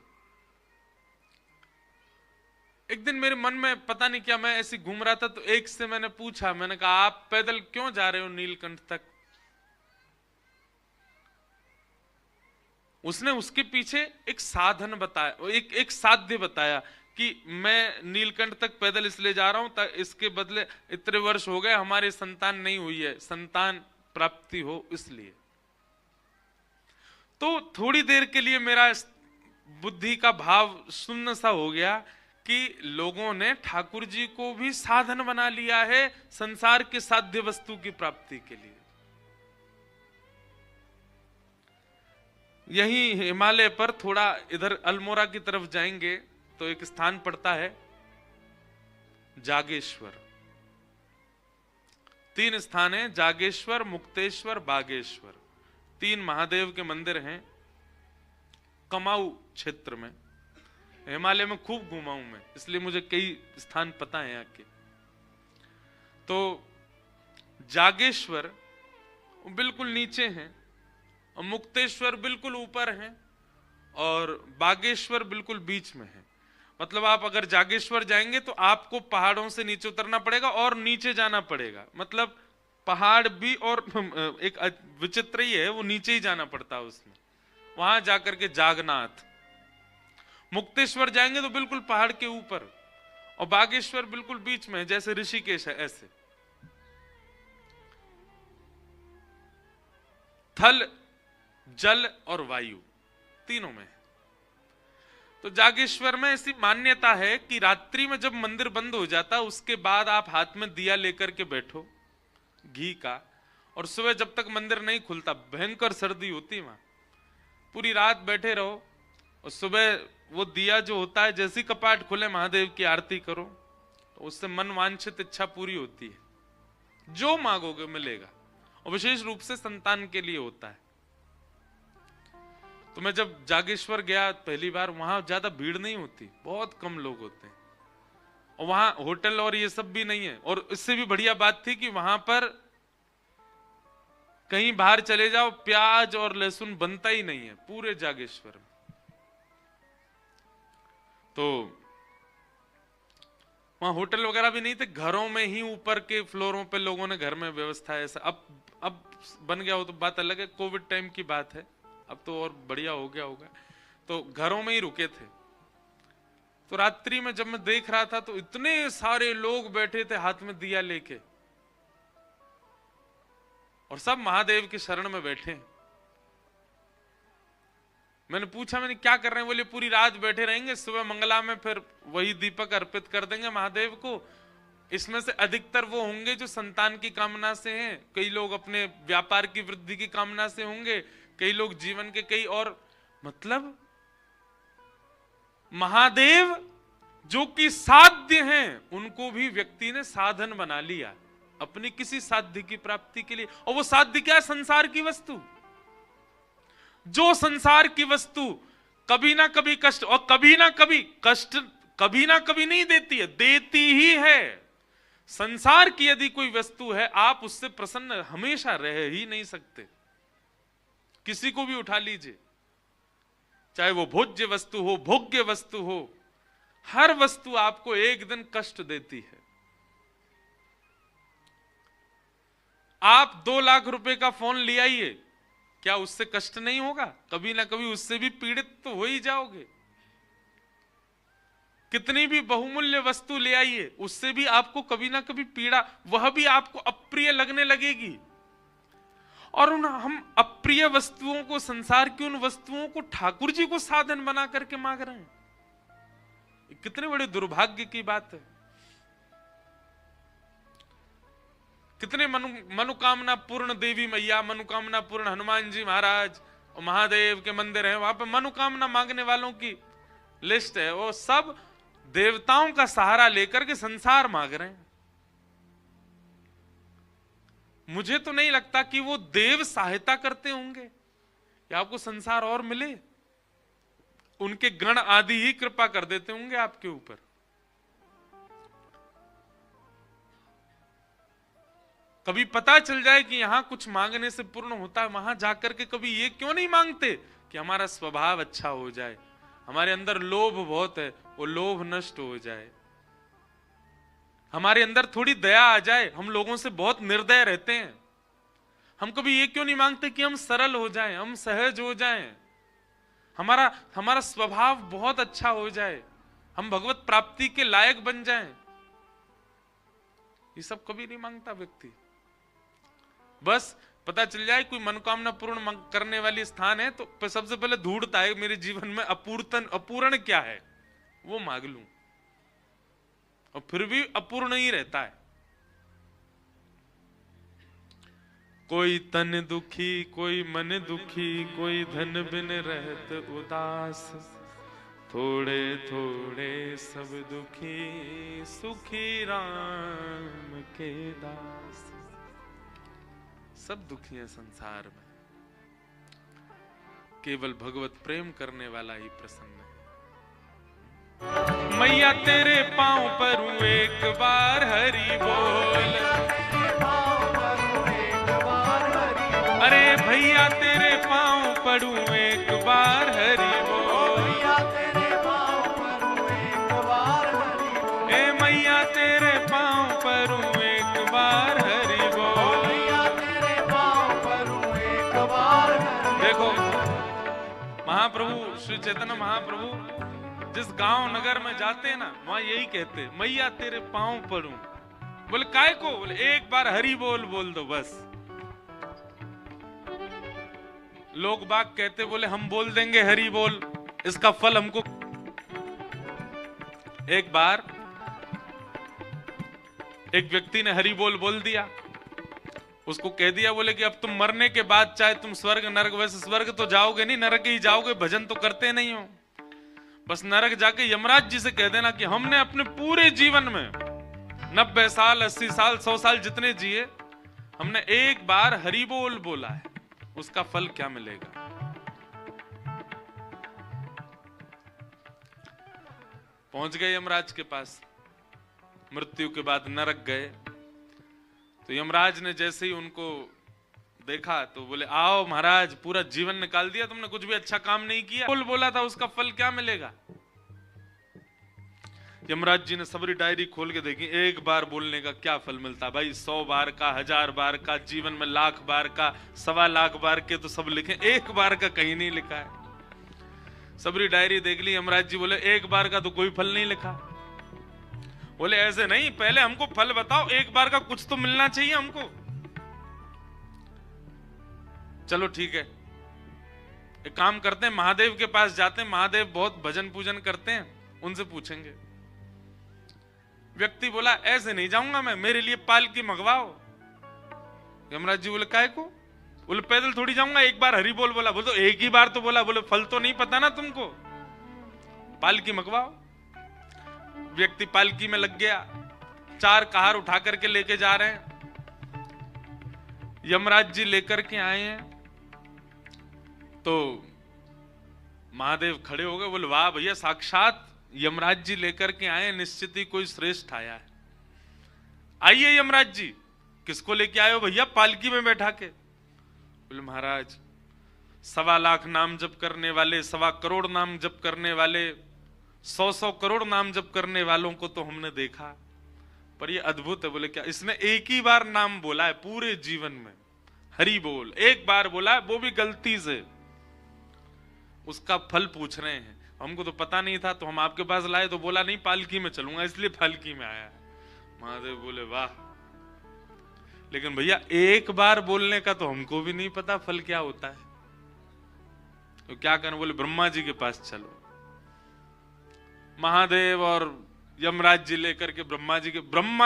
एक दिन मेरे मन में पता नहीं क्या, मैं ऐसे घूम रहा था, तो एक से मैंने पूछा, मैंने कहा आप पैदल क्यों जा रहे हो नीलकंठ तक? उसने उसके पीछे एक साधन बताया, एक साध्य बताया कि मैं नीलकंठ तक पैदल इसलिए जा रहा हूं, इसके बदले इतने वर्ष हो गए हमारी संतान नहीं हुई है, संतान प्राप्ति हो इसलिए। तो थोड़ी देर के लिए मेरा बुद्धि का भाव शून्य सा हो गया कि लोगों ने ठाकुर जी को भी साधन बना लिया है संसार के साध्य वस्तु की प्राप्ति के लिए। यही हिमालय पर थोड़ा इधर अल्मोड़ा की तरफ जाएंगे तो एक स्थान पड़ता है जागेश्वर। 3 स्थान है, जागेश्वर, मुक्तेश्वर, बागेश्वर। 3 महादेव के मंदिर हैं कमाऊ क्षेत्र में। हिमालय में खूब घूमा हूं मैं, इसलिए मुझे कई स्थान पता है यहाँ के। तो जागेश्वर बिल्कुल नीचे हैं, और मुक्तेश्वर बिल्कुल ऊपर हैं, और बागेश्वर बिल्कुल बीच में है। मतलब आप अगर जागेश्वर जाएंगे तो आपको पहाड़ों से नीचे उतरना पड़ेगा और नीचे जाना पड़ेगा। मतलब पहाड़ भी, और एक विचित्र ही है, वो नीचे ही जाना पड़ता है उसमें, वहां जाकर के जागनाथ। मुक्तेश्वर जाएंगे तो बिल्कुल पहाड़ के ऊपर, और बागेश्वर बिल्कुल बीच में है, जैसे ऋषिकेश है ऐसे। थल, जल और वायु तीनों में। तो जागेश्वर में ऐसी मान्यता है कि रात्रि में जब मंदिर बंद हो जाता उसके बाद आप हाथ में दिया लेकर के बैठो घी का, और सुबह जब तक मंदिर नहीं खुलता, भयंकर सर्दी होती वहां, पूरी रात बैठे रहो, और सुबह वो दिया जो होता है, जैसी कपाट खुले महादेव की आरती करो, तो उससे मन वांछित इच्छा पूरी होती है, जो मांगोगे मिलेगा, और विशेष रूप से संतान के लिए होता है। तो मैं जब जागेश्वर गया पहली बार, वहां ज्यादा भीड़ नहीं होती, बहुत कम लोग होते हैं, और वहां होटल और ये सब भी नहीं है। और इससे भी बढ़िया बात थी कि वहां पर कहीं बाहर चले जाओ, प्याज और लहसुन बनता ही नहीं है पूरे जागेश्वर में। तो वहां होटल वगैरह भी नहीं थे, घरों में ही ऊपर के फ्लोरों पे लोगों ने घर में व्यवस्था ऐसा। अब बन गया हो तो बात अलग है, कोविड टाइम की बात है, अब तो और बढ़िया हो गया होगा। तो घरों में ही रुके थे। तो रात्रि में जब मैं देख रहा था तो इतने सारे लोग बैठे थे हाथ में दिया लेके, और सब महादेव के शरण में बैठे। मैंने पूछा, मैंने क्या कर रहे हैं? बोले पूरी रात बैठे रहेंगे, सुबह मंगला में फिर वही दीपक अर्पित कर देंगे महादेव को। इसमें से अधिकतर वो होंगे जो संतान की कामना से हैं, कई लोग अपने व्यापार की वृद्धि की कामना से होंगे, कई लोग जीवन के कई और। मतलब महादेव जो कि साध्य हैं, उनको भी व्यक्ति ने साधन बना लिया अपनी किसी साध्य की प्राप्ति के लिए। और वो साध्य क्या है? संसार की वस्तु। जो संसार की वस्तु कभी ना कभी कष्ट, और कभी ना कभी कष्ट कभी ना कभी नहीं देती है, देती ही है। संसार की यदि कोई वस्तु है, आप उससे प्रसन्न हमेशा रह ही नहीं सकते। किसी को भी उठा लीजिए, चाहे वो भोज्य वस्तु हो, भोग्य वस्तु हो, हर वस्तु आपको एक दिन कष्ट देती है। आप 2 लाख रुपए का फोन ले आइए, क्या उससे कष्ट नहीं होगा? कभी ना कभी उससे भी पीड़ित तो हो ही जाओगे। कितनी भी बहुमूल्य वस्तु ले आइए, उससे भी आपको कभी ना कभी पीड़ा, वह भी आपको अप्रिय लगने लगेगी। और उन हम अप्रिय वस्तुओं को, संसार की उन वस्तुओं को ठाकुर जी को साधन बना करके मांग रहे हैं। कितने बड़े दुर्भाग्य की बात है। कितने मनोकामना पूर्ण देवी मैया, मनोकामना पूर्ण हनुमान जी महाराज और महादेव के मंदिर हैं, वहां पर मनोकामना मांगने वालों की लिस्ट है। वो सब देवताओं का सहारा लेकर के संसार मांग रहे हैं। मुझे तो नहीं लगता कि वो देव सहायता करते होंगे कि आपको संसार और मिले। उनके गण आदि ही कृपा कर देते होंगे आपके ऊपर। कभी पता चल जाए कि यहां कुछ मांगने से पूर्ण होता है, वहां जाकर के कभी ये क्यों नहीं मांगते कि हमारा स्वभाव अच्छा हो जाए, हमारे अंदर लोभ बहुत है वो लोभ नष्ट हो जाए, हमारे अंदर थोड़ी दया आ जाए, हम लोगों से बहुत निर्दय रहते हैं। हम कभी ये क्यों नहीं मांगते कि हम सरल हो जाएं, हम सहज हो जाएं, हमारा स्वभाव बहुत अच्छा हो जाए, हम भगवत प्राप्ति के लायक बन जाएं। ये सब कभी नहीं मांगता व्यक्ति। बस पता चल जाए कोई मनोकामना पूर्ण करने वाली स्थान है तो सबसे पहले ढूंढता है मेरे जीवन में अपूर्ण क्या है, वो मांग लूं, और फिर भी अपूर्ण ही रहता है। कोई तन दुखी, कोई मन दुखी, कोई धन बिन रहत उदास, थोड़े थोड़े सब दुखी, सुखी राम के दास। सब दुखी है संसार में, केवल भगवत प्रेम करने वाला ही प्रसन्न है। मैया तेरे पांव परूं एक बार हरि बोल, अरे भैया तेरे पांव परूं एक बार हरि बोल, ए मैया तेरे पांव परूं एक बार हरि बोल। देखो महाप्रभु श्री चैतन्य महाप्रभु जिस गांव नगर में जाते हैं ना, वहां यही कहते, मैया तेरे पांव पड़ूं। बोले काय को? बोले एक बार हरि बोल बोल दो बस। लोग बाग कहते, बोले हम बोल देंगे हरि बोल, इसका फल हमको। एक बार एक व्यक्ति ने हरि बोल बोल दिया, उसको कह दिया, बोले कि अब तुम मरने के बाद चाहे तुम स्वर्ग नरक, वैसे स्वर्ग तो जाओगे नहीं, नरक ही जाओगे, भजन तो करते नहीं हो, बस नरक जाके यमराज जी से कह देना कि हमने अपने पूरे जीवन में 90 साल 80 साल 100 साल जितने जिए, हमने एक बार हरि बोल बोला है, उसका फल क्या मिलेगा। पहुंच गए यमराज के पास, मृत्यु के बाद नरक गए, तो यमराज ने जैसे ही उनको देखा तो बोले आओ महाराज, पूरा जीवन निकाल दिया तुमने, कुछ भी अच्छा काम नहीं किया, बोल बोला था, उसका फल क्या मिलेगा। यमराज जी ने सबरी डायरी खोल के देखी, एक बार बोलने का क्या फल मिलता भाई, 100 बार का, 1000 बार का, जीवन में 1,00,000 बार का, 1,25,000 बार के तो सब लिखे, एक बार का कहीं नहीं लिखा है। सबरी डायरी देख ली, यमराज जी बोले एक बार का तो कोई फल नहीं लिखा। बोले ऐसे नहीं, पहले हमको फल बताओ, एक बार का कुछ तो मिलना चाहिए हमको। चलो ठीक है, एक काम करते हैं, महादेव के पास जाते हैं, महादेव बहुत भजन पूजन करते हैं, उनसे पूछेंगे। व्यक्ति बोला ऐसे नहीं जाऊंगा मैं, मेरे लिए पालकी मंगवाओ। यमराज जी बोले काय को? बोले पैदल थोड़ी जाऊंगा, एक बार हरि बोल बोला। बोले तो एक ही बार तो बोला, बोले फल तो नहीं पता ना तुमको, पालकी मंगवाओ। व्यक्ति पालकी में लग गया, 4 कहार उठा करके लेके जा रहे हैं। यमराज जी लेकर के आए हैं तो महादेव खड़े हो गए, बोले वाह भैया, साक्षात यमराज जी लेकर के आए, निश्चित ही कोई श्रेष्ठ आया है। आइए यमराज जी, किसको लेके आए हो भैया पालकी में बैठा के? बोले महाराज 1.25 लाख नाम जप करने वाले, 1.25 करोड़ नाम जप करने वाले, 100 करोड़ नाम जप करने वालों को तो हमने देखा, पर ये अद्भुत है। बोले क्या? इसने एक ही बार नाम बोला है पूरे जीवन में, हरि बोल एक बार बोला है, वो भी गलती से। उसका फल पूछ रहे हैं, हमको तो पता नहीं था तो हम आपके पास लाए, तो बोला नहीं पालकी में चलूंगा, इसलिए पालकी में आया है। महादेव बोले वाह, लेकिन भैया एक बार बोलने का तो हमको भी नहीं पता फल क्या होता है। तो क्या करें? बोले ब्रह्मा जी के पास चलो। महादेव और यमराज जी लेकर के ब्रह्मा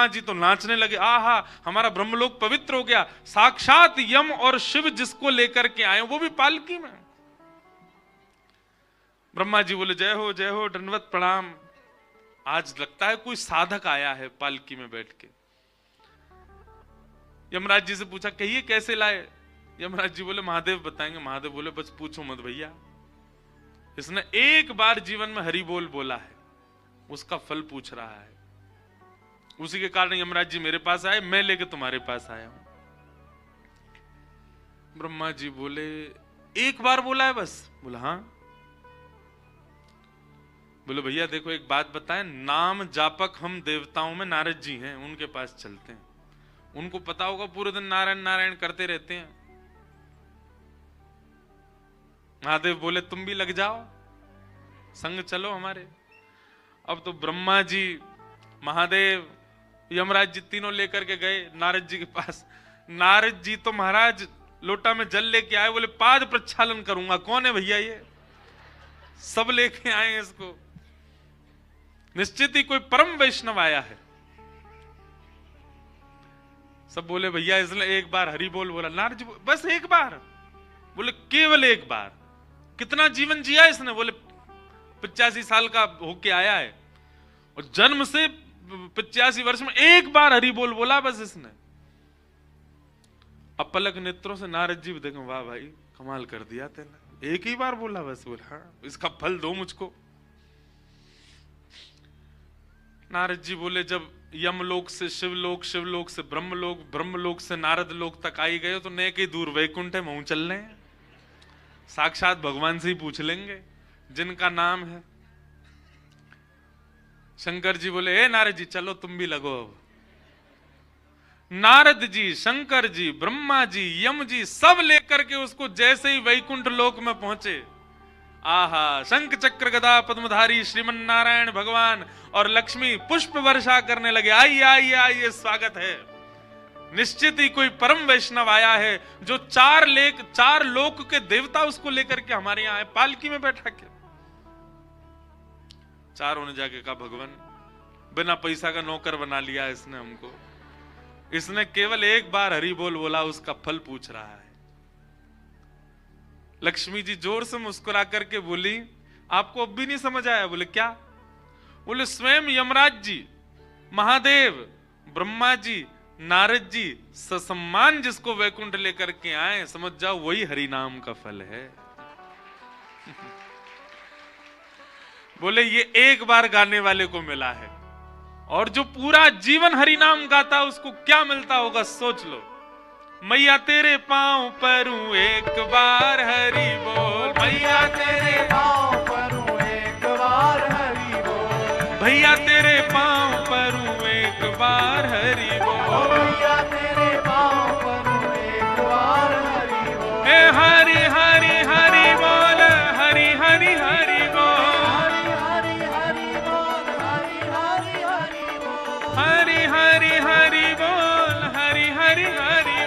जी तो नाचने लगे, आहा हमारा ब्रह्मलोक पवित्र हो गया, साक्षात यम और शिव जिसको लेकर के आए वो भी पालकी में। ब्रह्मा जी बोले जय हो दंडवत प्रणाम, आज लगता है कोई साधक आया है पालकी में बैठ के। यमराज जी से पूछा कहिए कैसे लाए? यमराज जी बोले महादेव बताएंगे। महादेव बोले बस पूछो मत भैया, इसने एक बार जीवन में हरि बोल बोला है, उसका फल पूछ रहा है, उसी के कारण यमराज जी मेरे पास आए, मैं लेके तुम्हारे पास आया हूं। ब्रह्मा जी बोले एक बार बोला है बस? बोला हाँ। बोले भैया देखो एक बात बताएं, नाम जापक हम देवताओं में नारद जी हैं, उनके पास चलते हैं, उनको पता होगा पूरे दिन नारायण नारायण करते रहते हैं। महादेव बोले तुम भी लग जाओ, संग चलो हमारे। अब तो ब्रह्मा जी, महादेव, यमराज जी तीनों लेकर के गए नारद जी के पास। नारद जी तो महाराज लोटा में जल लेके आए, बोले पाद प्रक्षालन करूंगा। कौन है भैया ये? सब लेके आए इसको, निश्चित ही कोई परम वैष्णव आया है। सब बोले भैया इसने एक बार हरि बोल बोला। नारद जी बस एक बार? बोले केवल एक बार। कितना जीवन जिया इसने? बोले 85 साल का होके आया है और जन्म से 85 वर्ष में एक बार हरि बोल बोला बस इसने। अपलक नेत्रों से नारद जी देखो, वाह भाई कमाल कर दिया तेने, एक ही बार बोला बस। बोला हाँ, इसका फल दो मुझको। नारद जी बोले जब यमलोक से शिवलोक, शिवलोक से ब्रह्मलोक, ब्रह्मलोक से नारद लोक तक आई गए तो नेक ही दूर वैकुंठ है, महू चल रहे हैं, साक्षात भगवान से ही पूछ लेंगे जिनका नाम है। शंकर जी बोले ए नारद जी चलो तुम भी लगो। अब नारद जी, शंकर जी, ब्रह्मा जी, यम जी सब लेकर के उसको जैसे ही वैकुंठ लोक में पहुंचे, आहा शंख चक्र गदा पद्मधारी श्रीमन नारायण भगवान और लक्ष्मी पुष्प वर्षा करने लगे, आइए आइए आइए स्वागत है। निश्चित ही कोई परम वैष्णव आया है जो चार लोक के देवता उसको लेकर के हमारे यहाँ आए, पालकी में बैठा के। चारों ने जाके कहा भगवान बिना पैसा का नौकर बना लिया इसने हमको, इसने केवल एक बार हरि बोल बोला, उसका फल पूछ रहा है। लक्ष्मी जी जोर से मुस्कुरा करके बोली आपको अब भी नहीं समझ आया? बोले क्या? बोले स्वयं यमराज जी, महादेव, ब्रह्मा जी, नारद जी ससम्मान जिसको वैकुंठ लेकर के आए, समझ जाओ वही हरि नाम का फल है। बोले ये एक बार गाने वाले को मिला है, और जो पूरा जीवन हरि नाम गाता उसको क्या मिलता होगा सोच लो। मैया तेरे पांव परूं एक बार हरि बोल, मैया तेरे पांव परूं एक बार हरि बोल, भैया तेरे पांव परूं एक बार हरि बोल, भैया तेरे पांव परूं एक बार हरि बोल, हे हरि हरि हरि बोल, हरि हरि हरि बोल, हरि हरि हरि बोल, हरि हरि हरि बोल, हरि हरि हरि बोल, हरि हरि हरि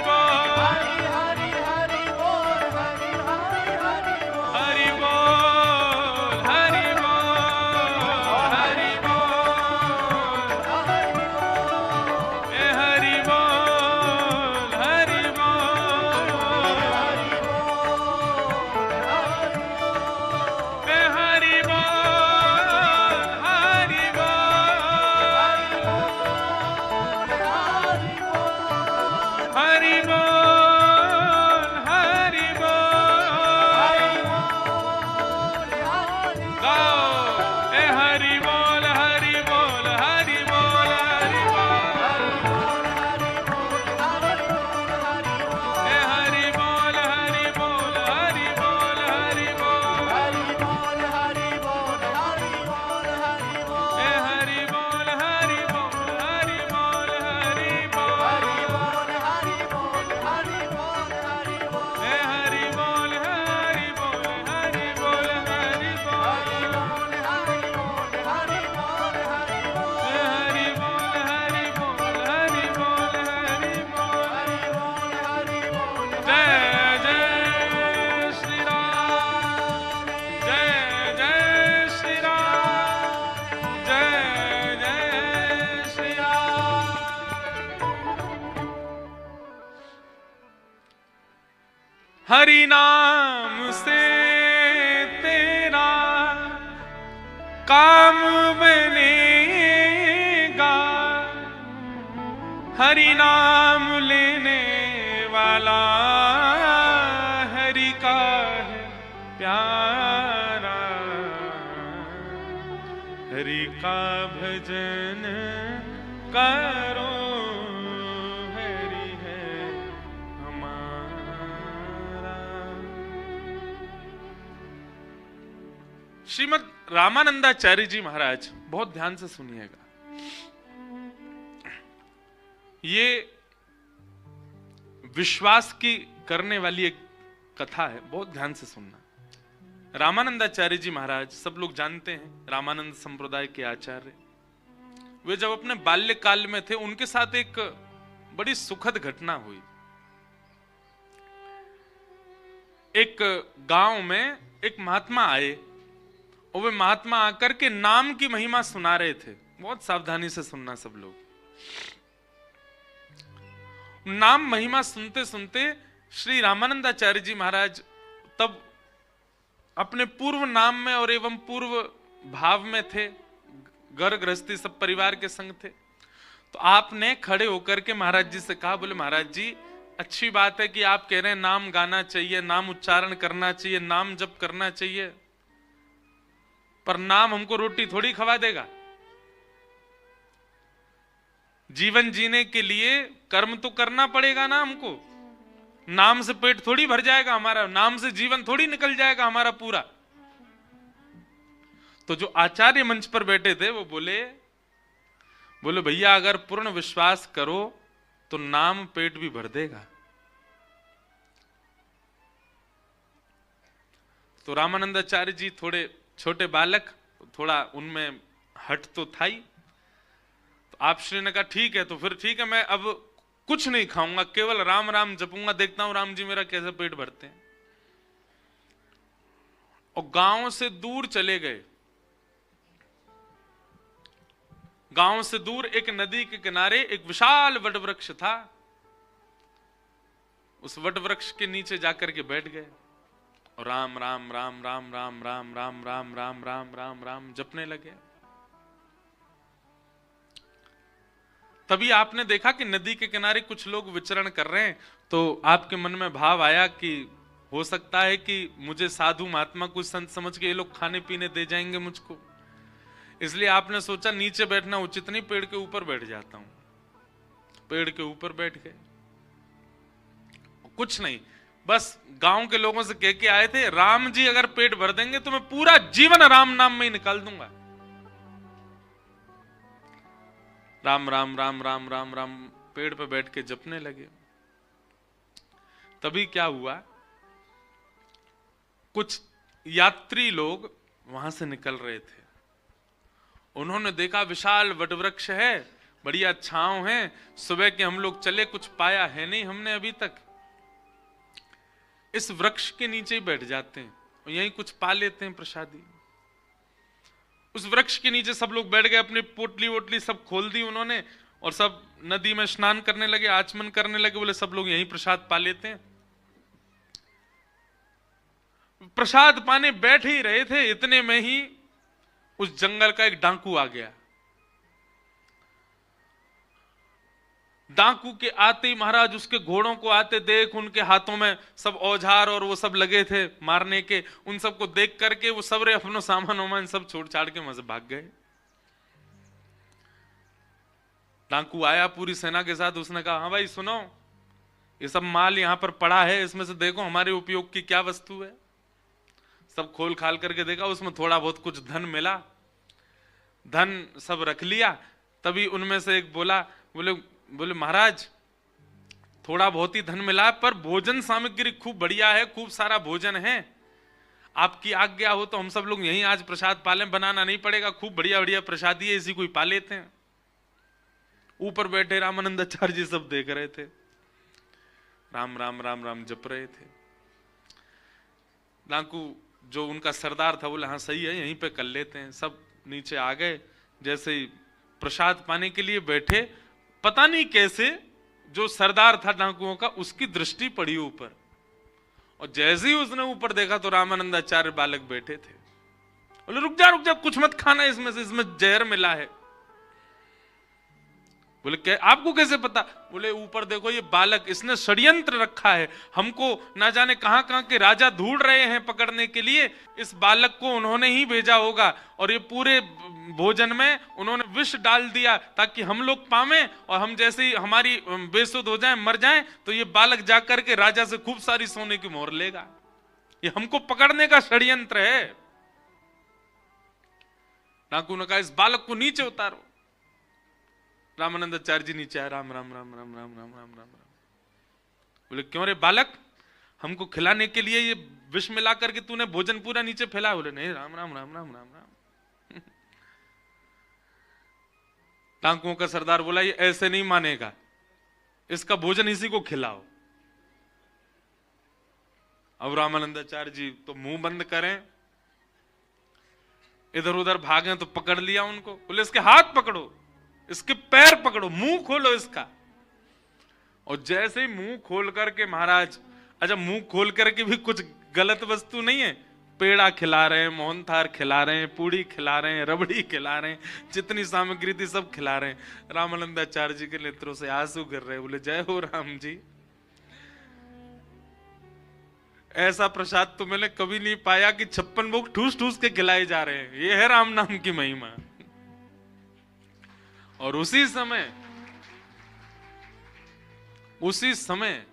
हरि नाम से तेरा काम बनेगा, हरि नाम लेने वाला हरि का है प्यारा, हरि का भजन करो, हरि है हमारा। श्रीमद् रामानंदाचार्य जी महाराज, बहुत ध्यान से सुनिएगा, ये विश्वास की करने वाली एक कथा है, बहुत ध्यान से सुनना। रामानंदाचार्य जी महाराज सब लोग जानते हैं, रामानंद संप्रदाय के आचार्य। वे जब अपने बाल्यकाल में थे, उनके साथ एक बड़ी सुखद घटना हुई। एक गांव में एक महात्मा आए और वे महात्मा आकर के नाम की महिमा सुना रहे थे। बहुत सावधानी से सुनना सब लोग। नाम महिमा सुनते सुनते श्री रामानंदाचार्य जी महाराज तब अपने पूर्व नाम में और एवं पूर्व भाव में थे, घर गृहस्थी सब परिवार के संग थे। तो आपने खड़े होकर के महाराज जी से कहा, बोले महाराज जी अच्छी बात है कि आप कह रहे हैं नाम गाना चाहिए, नाम उच्चारण करना चाहिए, नाम जप करना चाहिए, पर नाम हमको रोटी थोड़ी खवा देगा। जीवन जीने के लिए कर्म तो करना पड़ेगा ना हमको। नाम से पेट थोड़ी भर जाएगा हमारा, नाम से जीवन थोड़ी निकल जाएगा हमारा पूरा। तो जो आचार्य मंच पर बैठे थे वो बोले भैया अगर पूर्ण विश्वास करो तो नाम पेट भी भर देगा। तो रामानंदाचार्य जी थोड़े छोटे बालक, थोड़ा उनमें हट तो था ही। तो आप श्री ने कहा ठीक है, तो फिर ठीक है, मैं अब कुछ नहीं खाऊंगा, केवल राम राम जपूंगा, देखता हूं राम जी मेरा कैसे पेट भरते हैं। और गांव से दूर चले गए। गांव से दूर एक नदी के किनारे एक विशाल वटवृक्ष था। उस वटवृक्ष के नीचे जाकर के बैठ गए और राम राम राम राम राम राम राम राम राम राम राम राम जपने लगे। तभी आपने देखा कि नदी के किनारे कुछ लोग विचरण कर रहे हैं। तो आपके मन में भाव आया कि हो सकता है कि मुझे साधु महात्मा कुछ संत समझ के ये लोग खाने पीने दे जाएंगे मुझको, इसलिए आपने सोचा नीचे बैठना उचित नहीं, पेड़ के ऊपर बैठ जाता हूं। पेड़ के ऊपर बैठ गए। कुछ नहीं, बस गांव के लोगों से कह के आए थे, राम जी अगर पेट भर देंगे तो मैं पूरा जीवन राम नाम में ही निकाल दूंगा। राम राम राम राम राम राम पेड़ पे बैठ के जपने लगे। तभी क्या हुआ, कुछ यात्री लोग वहां से निकल रहे थे। उन्होंने देखा विशाल वटवृक्ष है, बढ़िया छांव है, सुबह के हम लोग चले, कुछ पाया है नहीं हमने अभी तक, इस वृक्ष के नीचे ही बैठ जाते हैं और यहीं कुछ पा लेते हैं प्रसादी। उस वृक्ष के नीचे सब लोग बैठ गए, अपनी पोटली वोटली सब खोल दी उन्होंने और सब नदी में स्नान करने लगे, आचमन करने लगे। बोले सब लोग यहीं प्रसाद पा लेते हैं। प्रसाद पाने बैठ ही रहे थे, इतने में ही उस जंगल का एक डाकू आ गया। डाकू के आते ही महाराज उसके घोड़ों को आते देख, उनके हाथों में सब औजार और वो सब लगे थे मारने के, उन सबको देख करके वो सबरे अपनो सामान वामान सब छोड़ छाड़ के वहां से भाग गए। डाकू आया पूरी सेना के साथ, उसने कहा हाँ भाई सुनो, ये सब माल यहां पर पड़ा है, इसमें से देखो हमारे उपयोग की क्या वस्तु है। सब खोल खाल करके देखा, उसमें थोड़ा बहुत कुछ धन मिला, धन सब रख लिया। तभी उनमें से एक बोले महाराज थोड़ा बहुत ही धन मिला पर भोजन सामग्री खूब बढ़िया है, खूब सारा भोजन है, आपकी आज्ञा हो तो हम सब लोग यहीं आज प्रसाद पालें, बनाना नहीं पड़ेगा, खूब बढ़िया बढ़िया प्रसादी है, इसी को ही पा लेते हैं। ऊपर बैठे रामानंदाचार्य जी सब देख रहे थे, राम राम राम राम जप रहे थे। डाकू जो उनका सरदार था बोले हाँ सही है, यहीं पे कर लेते हैं। सब नीचे आ गए। जैसे ही प्रसाद पाने के लिए बैठे, पता नहीं कैसे जो सरदार था डाकुओं का, उसकी दृष्टि पड़ी ऊपर और जैसे ही उसने ऊपर देखा तो रामानंदाचार्य बालक बैठे थे। बोले रुक जा कुछ मत खाना, इसमें जहर मिला है। बोले क्या, आपको कैसे पता? बोले ऊपर देखो ये बालक, इसने षड्यंत्र रखा है, हमको ना जाने कहां कहां के राजा ढूंढ रहे हैं पकड़ने के लिए, इस बालक को उन्होंने ही भेजा होगा और ये पूरे भोजन में उन्होंने विष डाल दिया ताकि हम लोग पावें और हम जैसे ही हमारी बेसुध हो जाएं, मर जाएं, तो ये बालक जाकर के राजा से खूब सारी सोने की मोहर लेगा। ये हमको पकड़ने का षड्यंत्र है। डाकू ने कहा इस बालक को नीचे उतारो। रामानंदाचार्य जी नीचे आए, राम राम राम राम राम राम राम राम। बोले क्यों रे बालक, हमको खिलाने के लिए ये विष मिला करके तूने भोजन पूरा नीचे फैलाया? बोले नहीं, राम राम राम राम राम राम। टांकुओं का सरदार बोला ये ऐसे नहीं मानेगा, इसका भोजन इसी को खिलाओ। अब रामानंदाचार्य जी तो मुंह बंद करें, इधर उधर भागे तो पकड़ लिया उनको। बोले इसके हाथ पकड़ो, इसके पैर पकड़ो, मुंह खोलो इसका। और जैसे ही मुंह खोल करके महाराज, अच्छा मुंह खोल करके भी कुछ गलत वस्तु नहीं है, पेड़ा खिला रहे हैं, मोहनथाल खिला रहे हैं, पूड़ी खिला रहे हैं, रबड़ी खिला रहे हैं, जितनी सामग्री थी सब खिला रहे हैं। रामानंदाचार्य जी के नेत्रों से आंसू गिर रहे। बोले जय हो राम जी, ऐसा प्रसाद तो मैंने कभी नहीं पाया कि 56 भोग ठूस ठूस के खिलाए जा रहे हैं। ये है राम नाम की महिमा। और उसी समय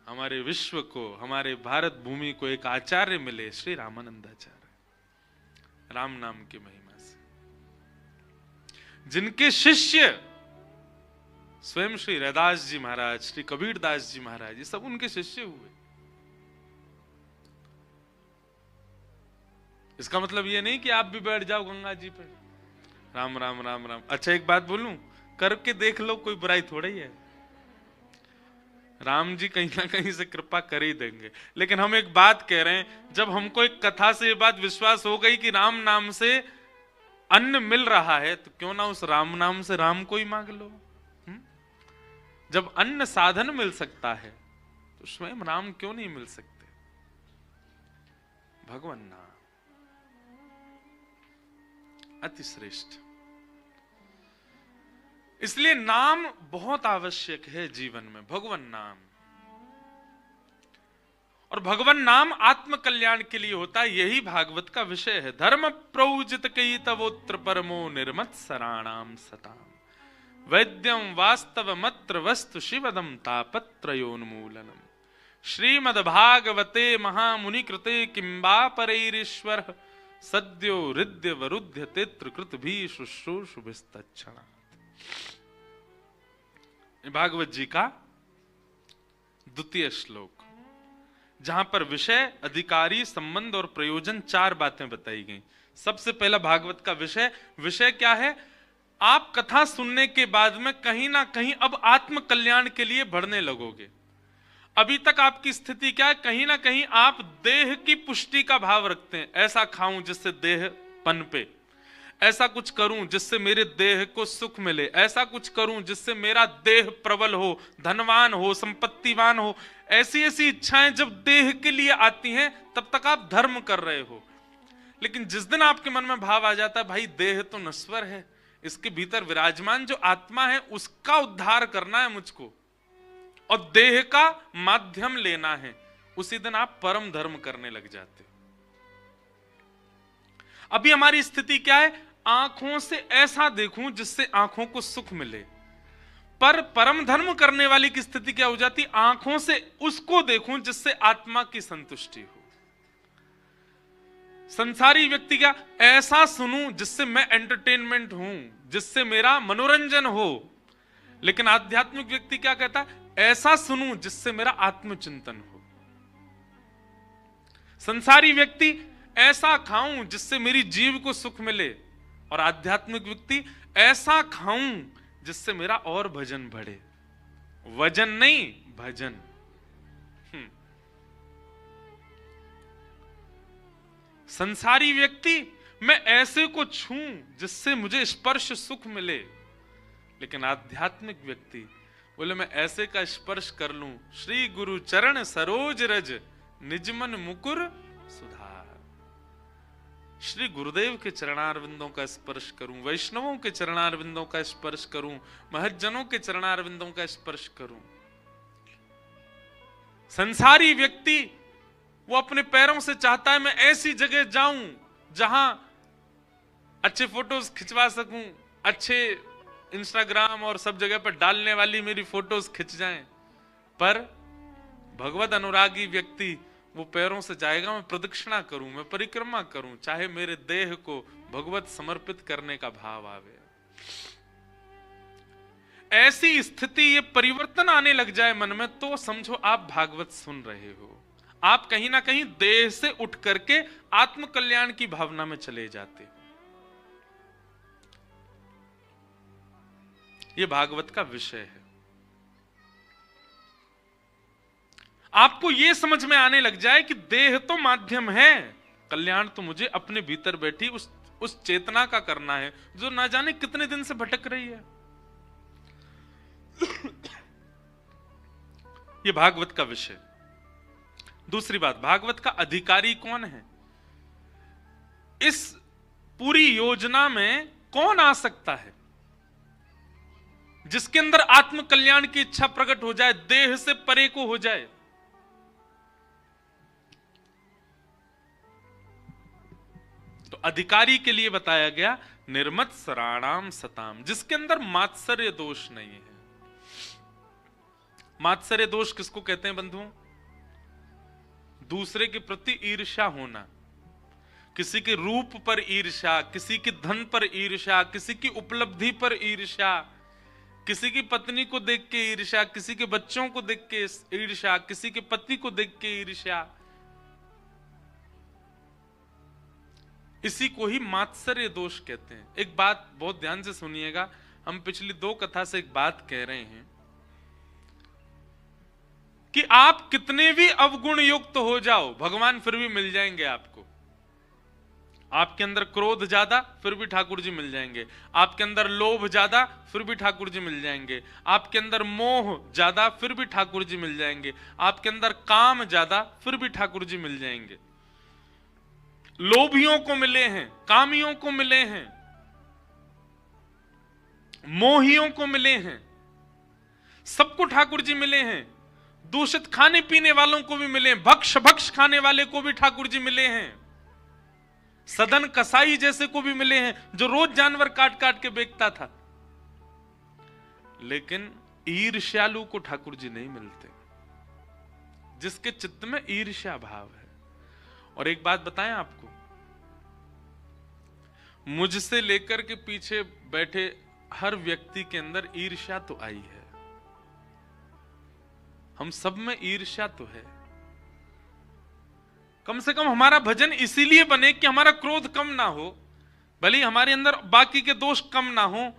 हमारे विश्व को, हमारे भारत भूमि को एक आचार्य मिले, श्री रामानंदाचार्य, राम नाम की महिमा से, जिनके शिष्य स्वयं श्री रैदास जी महाराज, श्री कबीरदास जी महाराज, ये सब उनके शिष्य हुए। इसका मतलब ये नहीं कि आप भी बैठ जाओ गंगा जी पर, राम राम राम राम। अच्छा एक बात बोलूं, करके देख लो, कोई बुराई थोड़ा ही है। राम जी कहीं ना कहीं से कृपा कर ही देंगे। लेकिन हम एक बात कह रहे हैं, जब हमको एक कथा से ये बात विश्वास हो गई कि राम नाम से अन्न मिल रहा है, तो क्यों ना उस राम नाम से राम को ही मांग लो। जब अन्न साधन मिल सकता है तो स्वयं राम क्यों नहीं मिल सकते? भगवान नाम अति श्रेष्ठ। इसलिए नाम बहुत आवश्यक है जीवन में, भगवान नाम। और भगवान नाम आत्म कल्याण के लिए होता है, यही भागवत का विषय है। धर्म प्रौजित कई तवोत्र परमो निर्मत्सराणाम सताम वैद्यम वास्तव मत्र वस्तु शिवदम तापत्रयोन्मूलनम श्रीमद्भागवते महामुनि कृते किंबा परैरीश्वर सद्यो हृदय वरुध्य तेत्र कृत भी शुश्रूषुभिस्तच्छणात्। भागवत जी का द्वितीय श्लोक, जहां पर विषय, अधिकारी, संबंध और प्रयोजन, 4 बातें बताई गई। सबसे पहला भागवत का विषय क्या है? आप कथा सुनने के बाद में कहीं ना कहीं अब आत्म कल्याण के लिए बढ़ने लगोगे। अभी तक आपकी स्थिति क्या है? कहीं ना कहीं आप देह की पुष्टि का भाव रखते हैं, ऐसा खाऊं जिससे देह पनपे, ऐसा कुछ करूं जिससे मेरे देह को सुख मिले, ऐसा कुछ करूं जिससे मेरा देह प्रबल हो, धनवान हो, संपत्तिवान हो। ऐसी ऐसी इच्छाएं जब देह के लिए आती हैं तब तक आप धर्म कर रहे हो। लेकिन जिस दिन आपके मन में भाव आ जाता है भाई देह तो नश्वर है, इसके भीतर विराजमान जो आत्मा है उसका उद्धार करना है मुझको और देह का माध्यम लेना है, उसी दिन आप परम धर्म करने लग जाते हो। अभी हमारी स्थिति क्या है? आंखों से ऐसा देखूं जिससे आंखों को सुख मिले, पर परम धर्म करने वाली की स्थिति क्या हो जाती? आंखों से उसको देखूं जिससे आत्मा की संतुष्टि हो। संसारी व्यक्ति क्या? ऐसा सुनूं जिससे मैं एंटरटेनमेंट हूं, जिससे मेरा मनोरंजन हो। लेकिन आध्यात्मिक व्यक्ति क्या कहता है? ऐसा सुनूं जिससे मेरा आत्मचिंतन हो। संसारी व्यक्ति ऐसा खाऊं जिससे मेरी जीव को सुख मिले, और आध्यात्मिक व्यक्ति ऐसा खाऊं जिससे मेरा और भजन बढ़े। वजन नहीं, भजन। संसारी व्यक्ति मैं ऐसे को छूं जिससे मुझे स्पर्श सुख मिले, लेकिन आध्यात्मिक व्यक्ति बोले मैं ऐसे का स्पर्श कर लूं, श्री गुरु चरण सरोज रज निजमन मुकुर सुधार। श्री गुरुदेव के चरणारविंदों का स्पर्श करूं, वैष्णवों के चरणारविंदों का स्पर्श करूं, महज्जनों के चरणारविंदों का स्पर्श करूं। संसारी व्यक्ति वो अपने पैरों से चाहता है मैं ऐसी जगह जाऊं जहां अच्छे फोटोज खिंचवा सकूं, अच्छे इंस्टाग्राम और सब जगह पर डालने वाली मेरी फोटोज खिंच जाएं। पर भगवत अनुरागी व्यक्ति वो पैरों से जाएगा मैं प्रदक्षिणा करूं, मैं परिक्रमा करूं, चाहे मेरे देह को भगवत समर्पित करने का भाव आवे। ऐसी स्थिति, ये परिवर्तन आने लग जाए मन में, तो समझो आप भागवत सुन रहे हो। आप कहीं ना कहीं देह से उठ करके आत्म कल्याण की भावना में चले जाते हो। ये भागवत का विषय है। आपको यह समझ में आने लग जाए कि देह तो माध्यम है, कल्याण तो मुझे अपने भीतर बैठी उस चेतना का करना है जो ना जाने कितने दिन से भटक रही है। यह भागवत का विषय। दूसरी बात, भागवत का अधिकारी कौन है? इस पूरी योजना में कौन आ सकता है जिसके अंदर आत्म कल्याण की इच्छा प्रकट हो जाए, देह से परे को हो जाए? तो अधिकारी के लिए बताया गया निर्मत्सराणाम सताम, जिसके अंदर मात्सर्य दोष नहीं है। मात्सर्य दोष किसको कहते हैं बंधुओं? दूसरे के प्रति ईर्ष्या होना, किसी के रूप पर ईर्ष्या, किसी के धन पर ईर्ष्या, किसी की उपलब्धि पर ईर्ष्या, किसी की पत्नी को देख के ईर्ष्या, किसी के बच्चों को देख के ईर्ष्या, किसी के पति को देख के ईर्ष्या। इसी को ही मात्सर्य दोष कहते हैं। एक बात बहुत ध्यान से सुनिएगा, हम पिछली 2 कथा से एक बात कह रहे हैं कि आप कितने भी अवगुण युक्त हो जाओ, भगवान फिर भी मिल जाएंगे आपको। आपके अंदर क्रोध ज्यादा, फिर भी ठाकुर जी मिल जाएंगे। आपके अंदर लोभ ज्यादा, फिर भी ठाकुर जी मिल जाएंगे। आपके अंदर मोह ज्यादा, फिर भी ठाकुर जी मिल जाएंगे। आपके अंदर काम ज्यादा, फिर भी ठाकुर जी मिल जाएंगे। लोभियों को मिले हैं, कामियों को मिले हैं, मोहियों को मिले हैं, सबको ठाकुर जी मिले हैं। दूषित खाने पीने वालों को भी मिले, भक्ष खाने वाले को भी ठाकुर जी मिले हैं। सदन कसाई जैसे को भी मिले हैं जो रोज जानवर काट काट के बेचता था। लेकिन ईर्ष्यालु को ठाकुर जी नहीं मिलते, जिसके चित्त में ईर्ष्या भाव है। और एक बात बताएं आपको, मुझसे लेकर के पीछे बैठे हर व्यक्ति के अंदर ईर्ष्या तो आई है। हम सब में ईर्ष्या तो है। कम से कम हमारा भजन इसीलिए बने कि हमारा क्रोध कम ना हो, भले हमारे अंदर बाकी के दोष कम ना हो,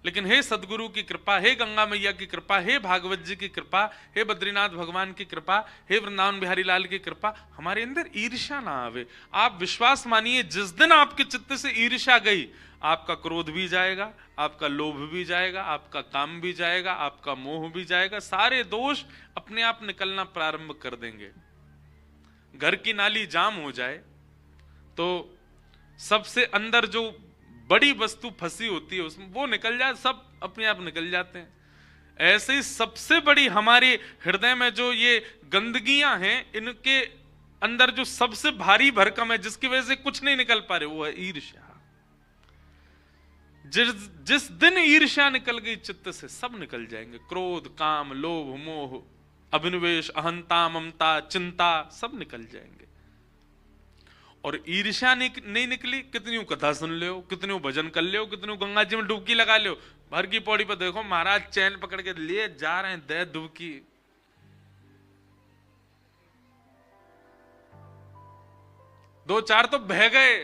लेकिन हे सदगुरु की कृपा, हे गंगा मैया की कृपा, हे भागवत जी की कृपा, हे बद्रीनाथ भगवान की कृपा, हे वृंदावन बिहारी लाल की कृपा, हमारे अंदर ईर्ष्या ना आवे। आप विश्वास मानिए, जिस दिन आपके चित्त से ईर्ष्या गई, आपका क्रोध भी जाएगा, आपका लोभ भी जाएगा, आपका काम भी जाएगा, आपका मोह भी जाएगा। सारे दोष अपने आप निकलना प्रारंभ कर देंगे। घर की नाली जाम हो जाए तो सबसे अंदर जो बड़ी वस्तु फंसी होती है उसमें वो निकल जाए, सब अपने आप निकल जाते हैं। ऐसे ही सबसे बड़ी हमारे हृदय में जो ये गंदगियां हैं, इनके अंदर जो सबसे भारी भरकम है, जिसकी वजह से कुछ नहीं निकल पा रहे, वो है ईर्ष्या। जिस दिन ईर्ष्या निकल गई चित्त से, सब निकल जाएंगे। क्रोध, काम, लोभ, मोह, अभिनिवेश, अहंता, ममता, चिंता, सब निकल जाएंगे। और ईर्ष्या नहीं निकली, कितनी कथा सुन ले, कितनी भजन कर ले, कितनी गंगा जी में डुबकी लगा ले। भर की पौड़ी पर देखो महाराज चैन पकड़ के लिए जा रहे हैं, दे डुबकी। दो चार तो बह गए,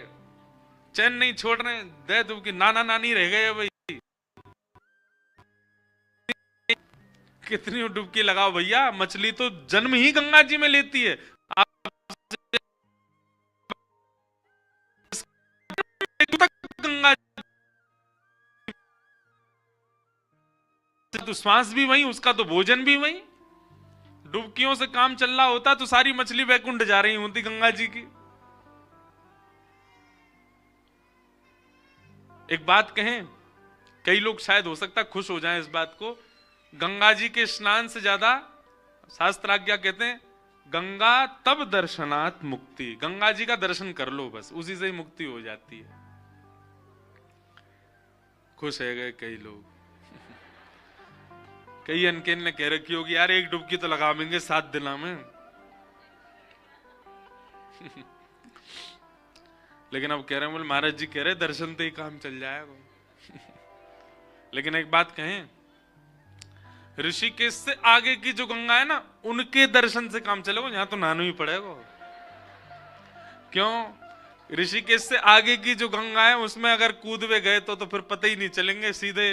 चैन नहीं छोड़ रहे, दे डुबकी। नाना नानी रह गए भाई, कितनी डुबकी लगाओ भैया। मछली तो जन्म ही गंगा जी में लेती है। गंगा तो श्वास भी वही, उसका तो भोजन भी वही। डुबकियों से काम चल रहा होता तो सारी मछली वैकुंठ जा रही होती गंगा जी की। एक बात कहें, कई लोग शायद हो सकता खुश हो जाएं इस बात को, गंगा जी के स्नान से ज्यादा शास्त्राज्ञा कहते हैं गंगा तब दर्शनात् मुक्ति। गंगा जी का दर्शन कर लो बस, उसी से ही मुक्ति हो जाती है। खुश है गए कई लोग। कई अनकेन ने कह रखी होगी यार एक डुबकी तो लगावेंगे 7 दिनों में। लेकिन अब कह रहे हैं बोले महाराज जी कह रहे दर्शन तो ही काम चल जाएगा। लेकिन एक बात कहें, ऋषिकेश से आगे की जो गंगा है ना, उनके दर्शन से काम चलेगा, यहां तो नहाना ही पड़ेगा। क्यों? ऋषिकेश से आगे की जो गंगा है उसमें अगर कूदवे गए तो फिर पता ही नहीं चलेंगे, सीधे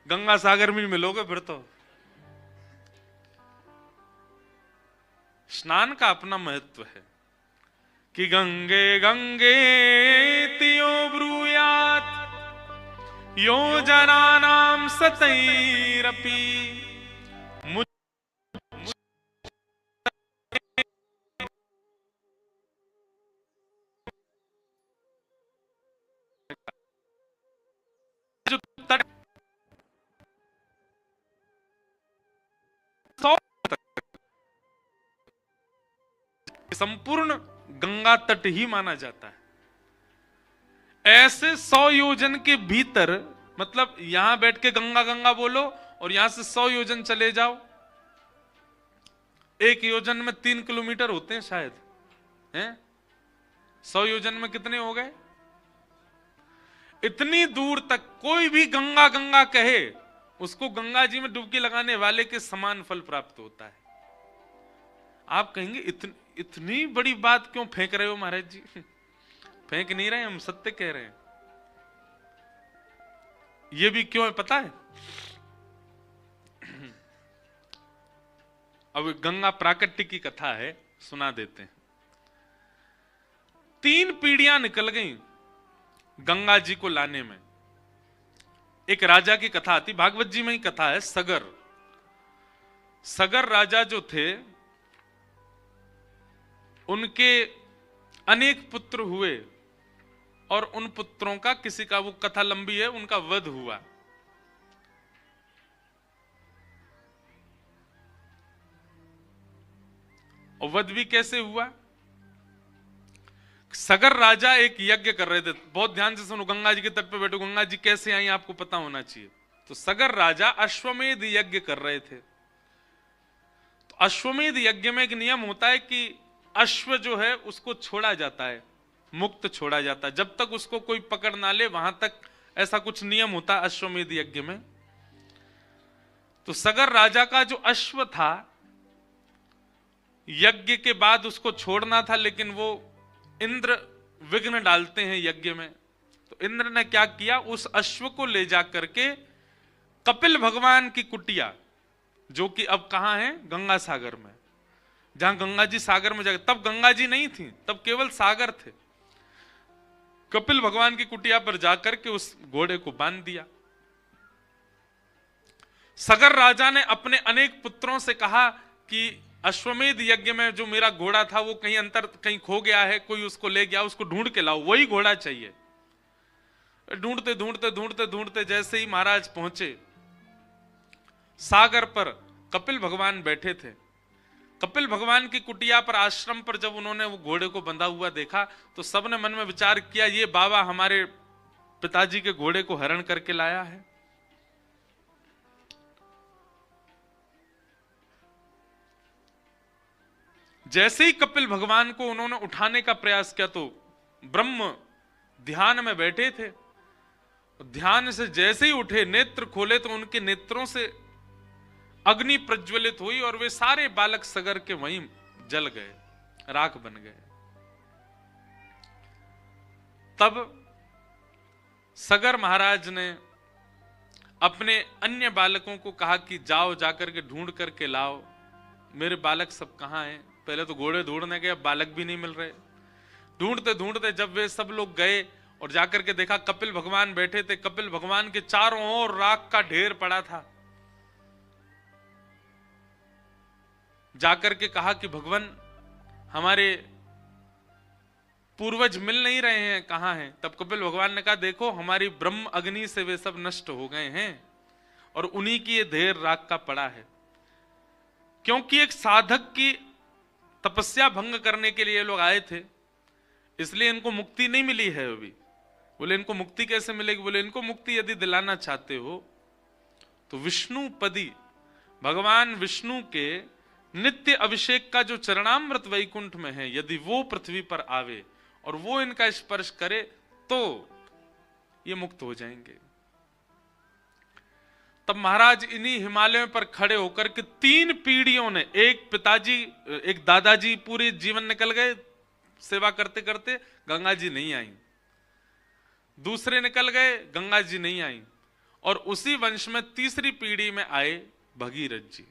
गंगा सागर में मिलोगे फिर तो। स्नान का अपना महत्व है कि गंगे गंगे तियो ब्रूयात यो जनानाम सतैरपि मुझ जो तट संपूर्ण गंगा तट ही माना जाता है। ऐसे 100 योजन के भीतर, मतलब यहां बैठ के गंगा गंगा बोलो और यहां से 100 योजन चले जाओ, एक योजन में 3 किलोमीटर होते हैं शायद, हैं? 100 योजन में कितने हो गए? इतनी दूर तक कोई भी गंगा गंगा कहे उसको गंगा जी में डुबकी लगाने वाले के समान फल प्राप्त होता है। आप कहेंगे इतनी बड़ी बात क्यों फेंक रहे हो महाराज जी? फेंक नहीं रहे, हम सत्य कह रहे हैं। ये भी क्यों है पता है? अब गंगा प्राकट्य की कथा है, सुना देते हैं। 3 पीढ़ियां निकल गईं गंगा जी को लाने में। एक राजा की कथा आती, भागवत जी में ही कथा है। सगर राजा जो थे उनके अनेक पुत्र हुए और उन पुत्रों का किसी का, वो कथा लंबी है, उनका वध हुआ। और वध भी कैसे हुआ? सगर राजा एक यज्ञ कर रहे थे। बहुत ध्यान से सुनो, गंगा जी के तट पे बैठो, गंगा जी कैसे आई आपको पता होना चाहिए। तो सगर राजा अश्वमेध यज्ञ कर रहे थे। तो अश्वमेध यज्ञ में एक नियम होता है कि अश्व जो है उसको छोड़ा जाता है, मुक्त छोड़ा जाता है, जब तक उसको कोई पकड़ ना ले वहां तक, ऐसा कुछ नियम होता है अश्वमेध यज्ञ में। तो सगर राजा का जो अश्व था, यज्ञ के बाद उसको छोड़ना था, लेकिन वो इंद्र विघ्न डालते हैं यज्ञ में। तो इंद्र ने क्या किया, उस अश्व को ले जा करके कपिल भगवान की कुटिया, जो कि अब कहां है, गंगा सागर में, जहां गंगा जी सागर में जाकर, तब गंगा जी नहीं थी, तब केवल सागर थे। कपिल भगवान की कुटिया पर जाकर के उस घोड़े को बांध दिया। सगर राजा ने अपने अनेक पुत्रों से कहा कि अश्वमेध यज्ञ में जो मेरा घोड़ा था वो कहीं खो गया है, कोई उसको ले गया, उसको ढूंढ के लाओ, वही घोड़ा चाहिए। ढूंढते ढूंढते ढूंढते ढूंढते जैसे ही महाराज पहुंचे सागर पर, कपिल भगवान बैठे थे। कपिल भगवान की कुटिया पर, आश्रम पर जब उन्होंने वो घोड़े को बंधा हुआ देखा तो सबने मन में विचार किया, ये बाबा हमारे पिताजी के घोड़े को हरण करके लाया है। जैसे ही कपिल भगवान को उन्होंने उठाने का प्रयास किया तो ब्रह्म ध्यान में बैठे थे, ध्यान से जैसे ही उठे, नेत्र खोले तो उनके नेत्रों से अग्नि प्रज्वलित हुई और वे सारे बालक सगर के वहीं जल गए, राख बन गए। तब सगर महाराज ने अपने अन्य बालकों को कहा कि जाओ, जाकर के ढूंढ करके लाओ, मेरे बालक सब कहां हैं। पहले तो घोड़े ढूंढने गए, बालक भी नहीं मिल रहे। ढूंढते ढूंढते जब वे सब लोग गए और जाकर के देखा कपिल भगवान बैठे थे, कपिल भगवान के चारों ओर राख का ढेर पड़ा था। जाकर के कहा कि भगवान हमारे पूर्वज मिल नहीं रहे हैं, कहां हैं? तब कपिल भगवान ने कहा देखो हमारी ब्रह्म अग्नि से वे सब नष्ट हो गए हैं और उन्हीं की ये ढेर राख का पड़ा है। क्योंकि एक साधक की तपस्या भंग करने के लिए ये लोग आए थे, इसलिए इनको मुक्ति नहीं मिली है अभी। बोले इनको मुक्ति कैसे मिलेगी? बोले इनको मुक्ति यदि दिलाना चाहते हो तो विष्णुपदी भगवान विष्णु के नित्य अभिषेक का जो चरणामृत वैकुंठ में है, यदि वो पृथ्वी पर आवे और वो इनका स्पर्श करे तो ये मुक्त हो जाएंगे। तब महाराज इन्हीं हिमालयों पर खड़े होकर के 3 पीढ़ियों ने, एक पिताजी एक दादाजी पूरे जीवन निकल गए सेवा करते करते, गंगा जी नहीं आई। दूसरे निकल गए, गंगा जी नहीं आई। और उसी वंश में तीसरी पीढ़ी में आए भगीरथ जी,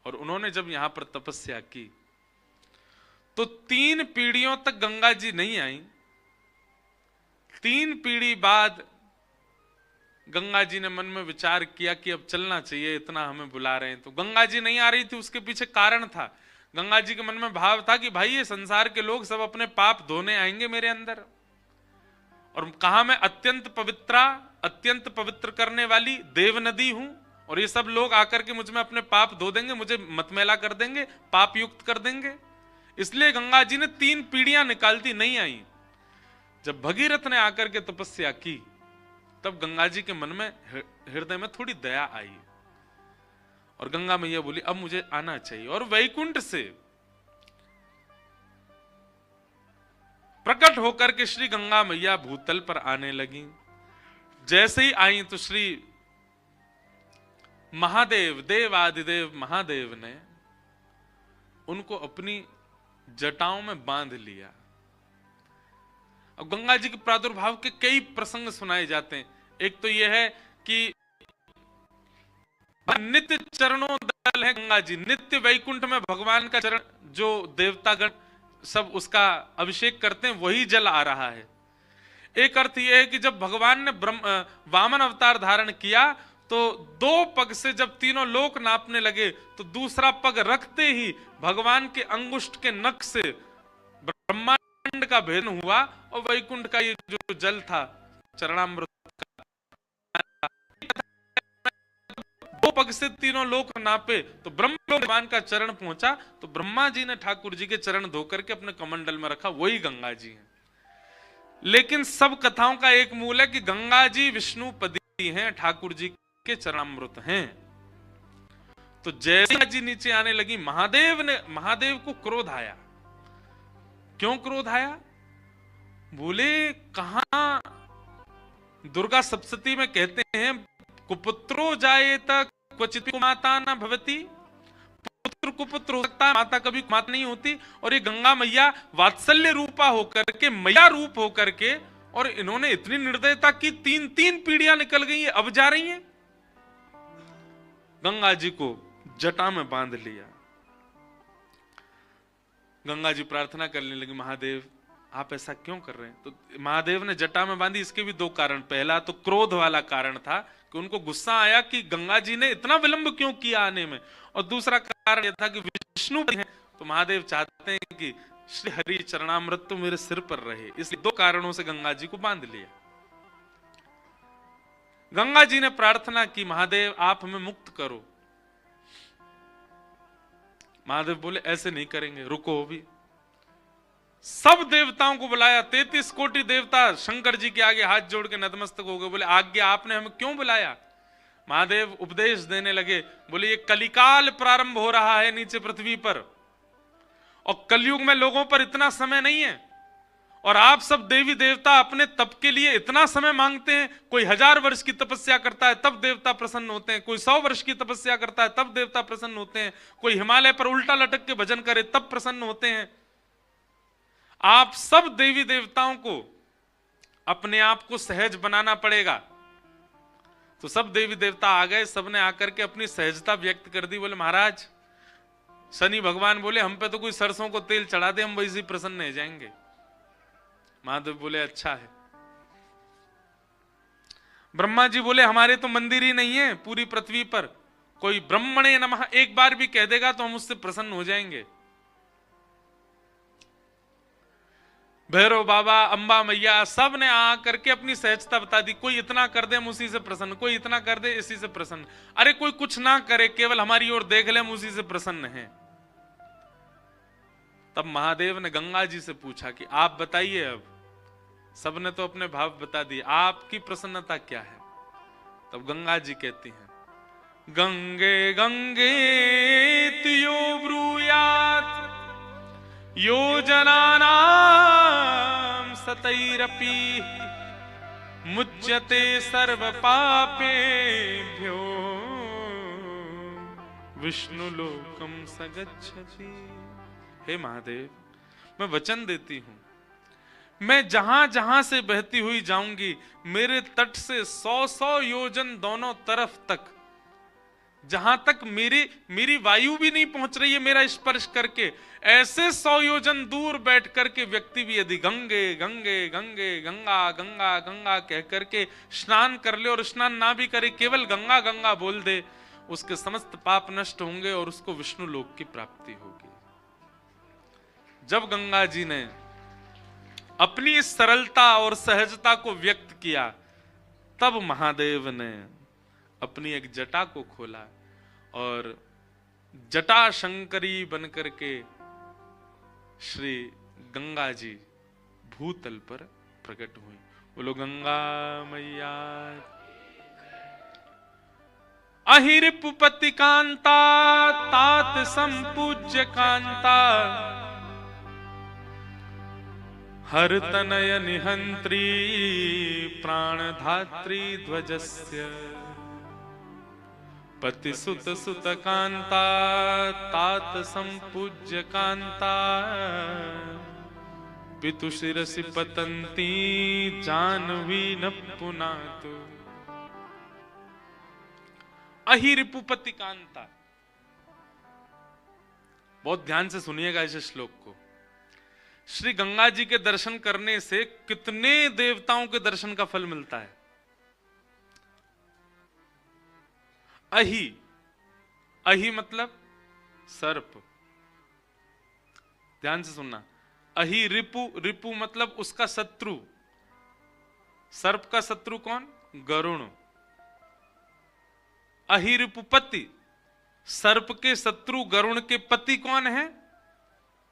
और उन्होंने जब यहां पर तपस्या की तो 3 पीढ़ियों तक गंगा जी नहीं आई। 3 पीढ़ी बाद गंगा जी ने मन में विचार किया कि अब चलना चाहिए, इतना हमें बुला रहे हैं। तो गंगा जी नहीं आ रही थी, उसके पीछे कारण था। गंगा जी के मन में भाव था कि भाई ये संसार के लोग सब अपने पाप धोने आएंगे मेरे अंदर, और कहा मैं अत्यंत पवित्र करने वाली देव नदी हूं, और ये सब लोग आकर के मुझ में अपने पाप धो देंगे, मुझे मतमैला कर देंगे, पाप युक्त कर देंगे। इसलिए गंगा जी ने 3 पीढ़ियां निकालती नहीं आई। जब भगीरथ ने आकर के तपस्या की तब गंगा जी के मन में हृदय में थोड़ी दया आई, और गंगा मैया बोली अब मुझे आना चाहिए। और वैकुंठ से प्रकट होकर के श्री गंगा मैया भूतल पर आने लगी। जैसे ही आई तो श्री महादेव, देवादिदेव महादेव ने उनको अपनी जटाओं में बांध लिया। अब गंगा जी के प्रादुर्भाव के कई प्रसंग सुनाए जाते हैं। एक तो यह है कि नित्य चरणों दल है गंगा जी, नित्य वैकुंठ में भगवान का चरण जो देवतागण सब उसका अभिषेक करते हैं वही जल आ रहा है। एक अर्थ यह है कि जब भगवान ने वामन अवतार धारण किया तो 2 पग से जब तीनों लोक नापने लगे तो दूसरा पग रखते ही भगवान के अंगुष्ठ के नख से ब्रह्मांड का भेदन हुआ और वैकुंठ का ये जो जल था चरणामृत का, 2 पग से तीनों लोक नापे तो ब्रह्म भगवान का चरण पहुंचा, तो ब्रह्मा जी ने ठाकुर जी के चरण धोकर के अपने कमंडल में रखा, वही गंगा जी हैं। लेकिन सब कथाओं का एक मूल है कि गंगा जी विष्णुपदी हैं, ठाकुर जी के चरणामृत हैं। तो जैसे जी नीचे आने लगी, महादेव को क्रोध आया। क्यों क्रोध आया? बोले कहां दुर्गा सप्तशती में कहते हैं कुपुत्रो जायेत क्वचित कुमाता न भवति, पुत्र कुपुत्र हो सकता है, माता कभी माता नहीं होती। और ये गंगा मैया वात्सल्य रूपा होकर के, मैया रूप होकर के, और इन्होंने इतनी निर्दयता की 3 पीढ़ियां निकल गई है, अब जा रही हैं। गंगा जी को जटा में बांध लिया। गंगा जी प्रार्थना करने लगी, महादेव आप ऐसा क्यों कर रहे हैं? तो महादेव ने जटा में बांधी, इसके भी 2 कारण। पहला तो क्रोध वाला कारण था कि उनको गुस्सा आया कि गंगा जी ने इतना विलंब क्यों किया आने में, और दूसरा कारण यह था कि विष्णु है तो महादेव चाहते हैं कि श्री हरि चरणामृत तो मेरे सिर पर रहे, इसलिए 2 कारणों से गंगा जी को बांध लिया। गंगा जी ने प्रार्थना की महादेव आप हमें मुक्त करो। महादेव बोले ऐसे नहीं करेंगे, रुको। भी सब देवताओं को बुलाया, 33 कोटि देवता शंकर जी के आगे हाथ जोड़ के नतमस्तक हो गए। बोले आज्ञा आपने हमें क्यों बुलाया? महादेव उपदेश देने लगे, बोले ये कलिकाल प्रारंभ हो रहा है नीचे पृथ्वी पर, और कलयुग में लोगों पर इतना समय नहीं है, और आप सब देवी देवता अपने तप के लिए इतना समय मांगते हैं। कोई 1000 वर्ष की तपस्या करता है तब देवता प्रसन्न होते हैं, कोई 100 वर्ष की तपस्या करता है तब देवता प्रसन्न होते हैं, कोई हिमालय पर उल्टा लटक के भजन करे तब प्रसन्न होते हैं। आप सब देवी देवताओं को अपने आप को सहज बनाना पड़ेगा। तो सब देवी देवता आ गए, सबने आकर के अपनी सहजता व्यक्त कर दी। बोले महाराज, शनि भगवान बोले हम पे तो कोई सरसों को तेल चढ़ा दे, हम वैसे ही प्रसन्न हो जाएंगे। महादेव बोले अच्छा है। ब्रह्मा जी बोले हमारे तो मंदिर ही नहीं है पूरी पृथ्वी पर, कोई ब्रह्मणे नमः एक बार भी कह देगा तो हम उससे प्रसन्न हो जाएंगे। भैरव बाबा, अंबा मैया, सब ने आ करके अपनी सहजता बता दी। कोई इतना कर दे हम उसी से प्रसन्न, कोई इतना कर दे इसी से प्रसन्न। अरे कोई कुछ ना करे, केवल हमारी ओर देख ले, हम उसी से प्रसन्न हैं। तब महादेव ने गंगा जी से पूछा कि आप बताइए, अब सबने तो अपने भाव बता दिए, आपकी प्रसन्नता क्या है? तब गंगा जी कहती हैं, गंगे गंगे यो ब्रूयात् योजनानां सतैरपि मुच्यते सर्व पापेभ्यो विष्णुलोकम स गच्छति। हे महादेव, मैं वचन देती हूं, मैं जहां जहां से बहती हुई जाऊंगी, मेरे तट से 100-100 योजन दोनों तरफ तक, जहां तक मेरी वायु भी नहीं पहुंच रही है मेरा स्पर्श करके, ऐसे 100 योजन दूर बैठ करके व्यक्ति भी यदि गंगे गंगे गंगे गंगा गंगा गंगा कह करके स्नान कर ले, और स्नान ना भी करे, केवल गंगा गंगा बोल दे, उसके समस्त पाप नष्ट होंगे और उसको विष्णु लोक की प्राप्ति होगी। जब गंगा जी ने अपनी इस सरलता और सहजता को व्यक्त किया, तब महादेव ने अपनी एक जटा को खोला और जटा शंकरी बनकर के श्री गंगा जी भूतल पर प्रकट हुई। बोलो गंगा मैया। अहिरिपुपति कांता तात संपूज्य कांता, हर तनय निहंत्री प्राणधात्री ध्वजस्य, पतिसुत सुत कांता तात संपूज्य कांता, पितु शिरसि पतंती जानवी न पुनातु। अहिरिपुपति कांता, बहुत ध्यान से सुनिएगा इस श्लोक को। श्री गंगा जी के दर्शन करने से कितने देवताओं के दर्शन का फल मिलता है। अहि, अहि मतलब सर्प, ध्यान से सुनना। अहि रिपु, रिपु मतलब उसका शत्रु। सर्प का शत्रु कौन? गरुण। अहि रिपुपति, सर्प के शत्रु गरुण के पति कौन है?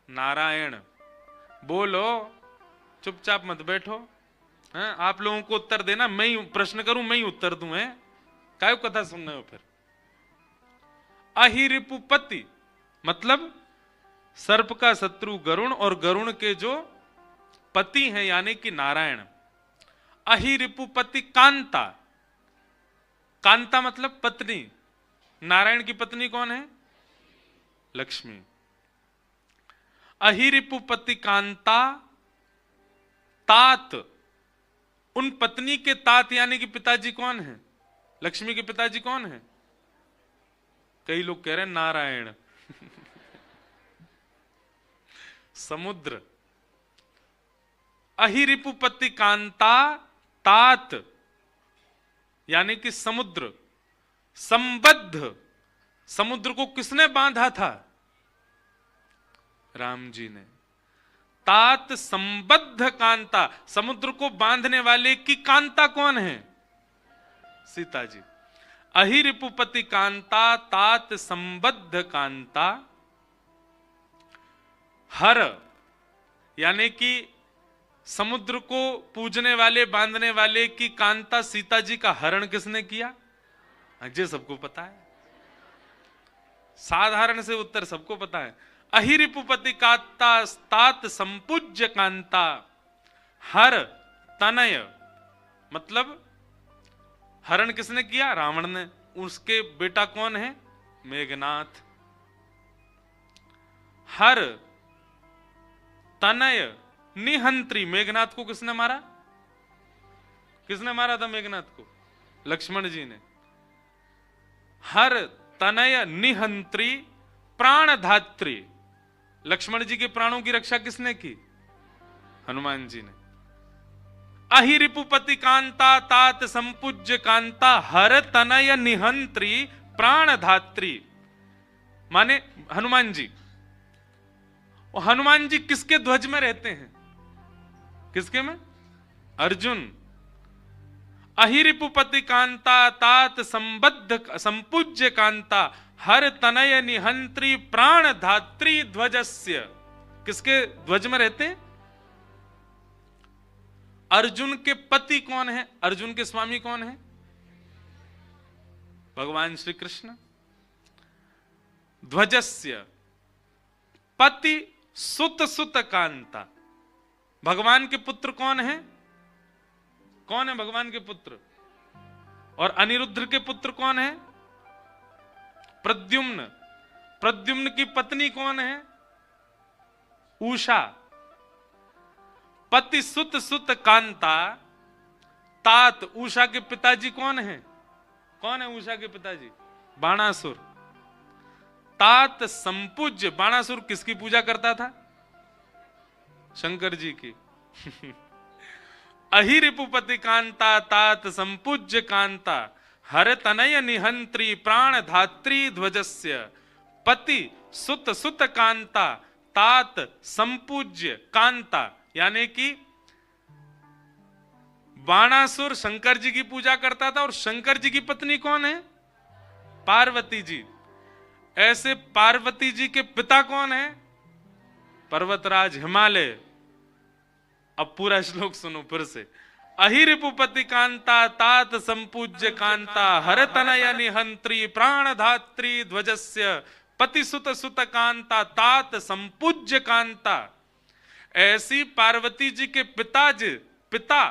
नारायण। बोलो, चुपचाप मत बैठो, हैं? आप लोगों को उत्तर देना, मैं ही प्रश्न करूं, मैं ही उत्तर दूं, है? काय कथा सुन रहे हो फिर? अहिरिपुपति मतलब सर्प का शत्रु गरुण और गरुण के जो पति हैं यानी कि नारायण। अहिरिपुपति कांता, कांता मतलब पत्नी। नारायण की पत्नी कौन है? लक्ष्मी। अहिरिपुपति कांता तात, उन पत्नी के तात यानी कि पिताजी कौन है? लक्ष्मी के पिताजी कौन है? कई लोग कह रहे हैं नारायण। समुद्र। अहिरिपुपति कांता तात यानी कि समुद्र। संबद्ध, समुद्र को किसने बांधा था? राम जी ने। तात संबद्ध कांता, समुद्र को बांधने वाले की कांता कौन है? सीता जी। अहिरिपुपति कांता तात संबद्ध कांता, हर यानी कि समुद्र को पूजने वाले बांधने वाले की कांता सीता जी का हरण किसने किया? ये सबको पता है, साधारण से उत्तर सबको पता है। अहिरिपुपति कांता तात संपूज्य कांता, हर तनय मतलब हरण किसने किया? रावण ने। उसके बेटा कौन है? मेघनाथ। हर तनय निहंत्री, मेघनाथ को किसने मारा? किसने मारा था मेघनाथ को? लक्ष्मण जी ने। हर तनय निहंत्री प्राणधात्री, लक्ष्मण जी के प्राणों की रक्षा किसने की? हनुमान जी ने। अहिरिपुपति कांता तात संपूज्य कांता, हर तनय निहंत्री प्राण धात्री माने हनुमान जी। और हनुमान जी किसके ध्वज में रहते हैं? किसके में? अर्जुन। अहिरिपुपति कांता तात संबद्ध संपूज्य कांता हर तनय निहंत्री प्राण धात्री ध्वजस्य। किसके ध्वज में रहते हैं? अर्जुन के पति कौन है? अर्जुन के स्वामी कौन है? भगवान श्री कृष्ण। ध्वजस्य पति सुत सुत कांता। भगवान के पुत्र कौन है? कौन है भगवान के पुत्र? और अनिरुद्ध के पुत्र कौन है? प्रद्युम्न। प्रद्युम्न की पत्नी कौन है? उषा। पति सुत सुत कांता तात। उषा के पिताजी कौन है? कौन है उषा के पिताजी? बाणासुर। तात संपूज्य। बाणासुर किसकी पूजा करता था? शंकर जी की। अहिरिपुपति कांता तात संपूज्य कांता हर तनय निहंत्री प्राण धात्री ध्वजस्य पति सुत सुत कांता तात संपूज्य कांता। यानी कि बाणासुर शंकर जी की पूजा करता था और शंकर जी की पत्नी कौन है? पार्वती जी। ऐसे पार्वती जी के पिता कौन है? पर्वतराज हिमालय। अब पूरा श्लोक सुनो फिर से। अहिरिपुपति कांता तात संपूज्य कांता हर तनय निहंत्री प्राण धात्री ध्वजस्य पति सुत सुत कांता तात संपूज्य कांता। ऐसी पार्वती जी के पिता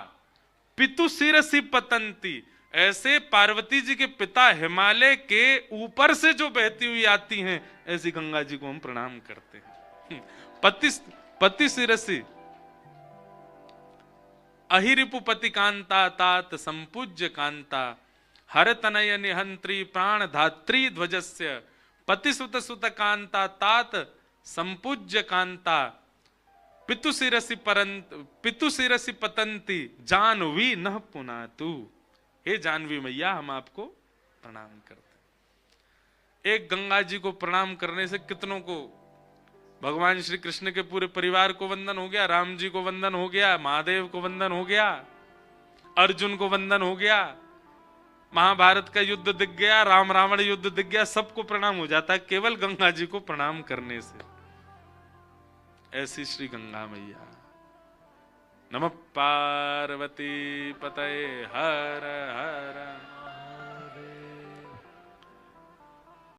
पितु शिरसि पतंती। ऐसे पार्वती जी के पिता हिमालय के ऊपर से जो बहती हुई आती हैं, ऐसी गंगा जी को हम प्रणाम करते हैं। पति शिरसि अहिरिपुपति कांता तात संपूज्य कांता हर तनय निहंत्री प्राण धात्री ध्वजस्य पति सुत सुत कांता तात संपूज्य कांता पितु शिरसि पतंती जानवी न पुनातु। हे जानवी मैया, हम आपको प्रणाम करते। एक गंगा जी को प्रणाम करने से कितनों को, भगवान श्री कृष्ण के पूरे परिवार को वंदन हो गया, राम जी को वंदन हो गया, महादेव को वंदन हो गया, अर्जुन को वंदन हो गया, महाभारत का युद्ध दिख गया, राम रावण युद्ध दिख गया, सबको प्रणाम हो जाता है केवल गंगा जी को प्रणाम करने से। ऐसी श्री गंगा मैया। नमः पार्वती पतये हर हर।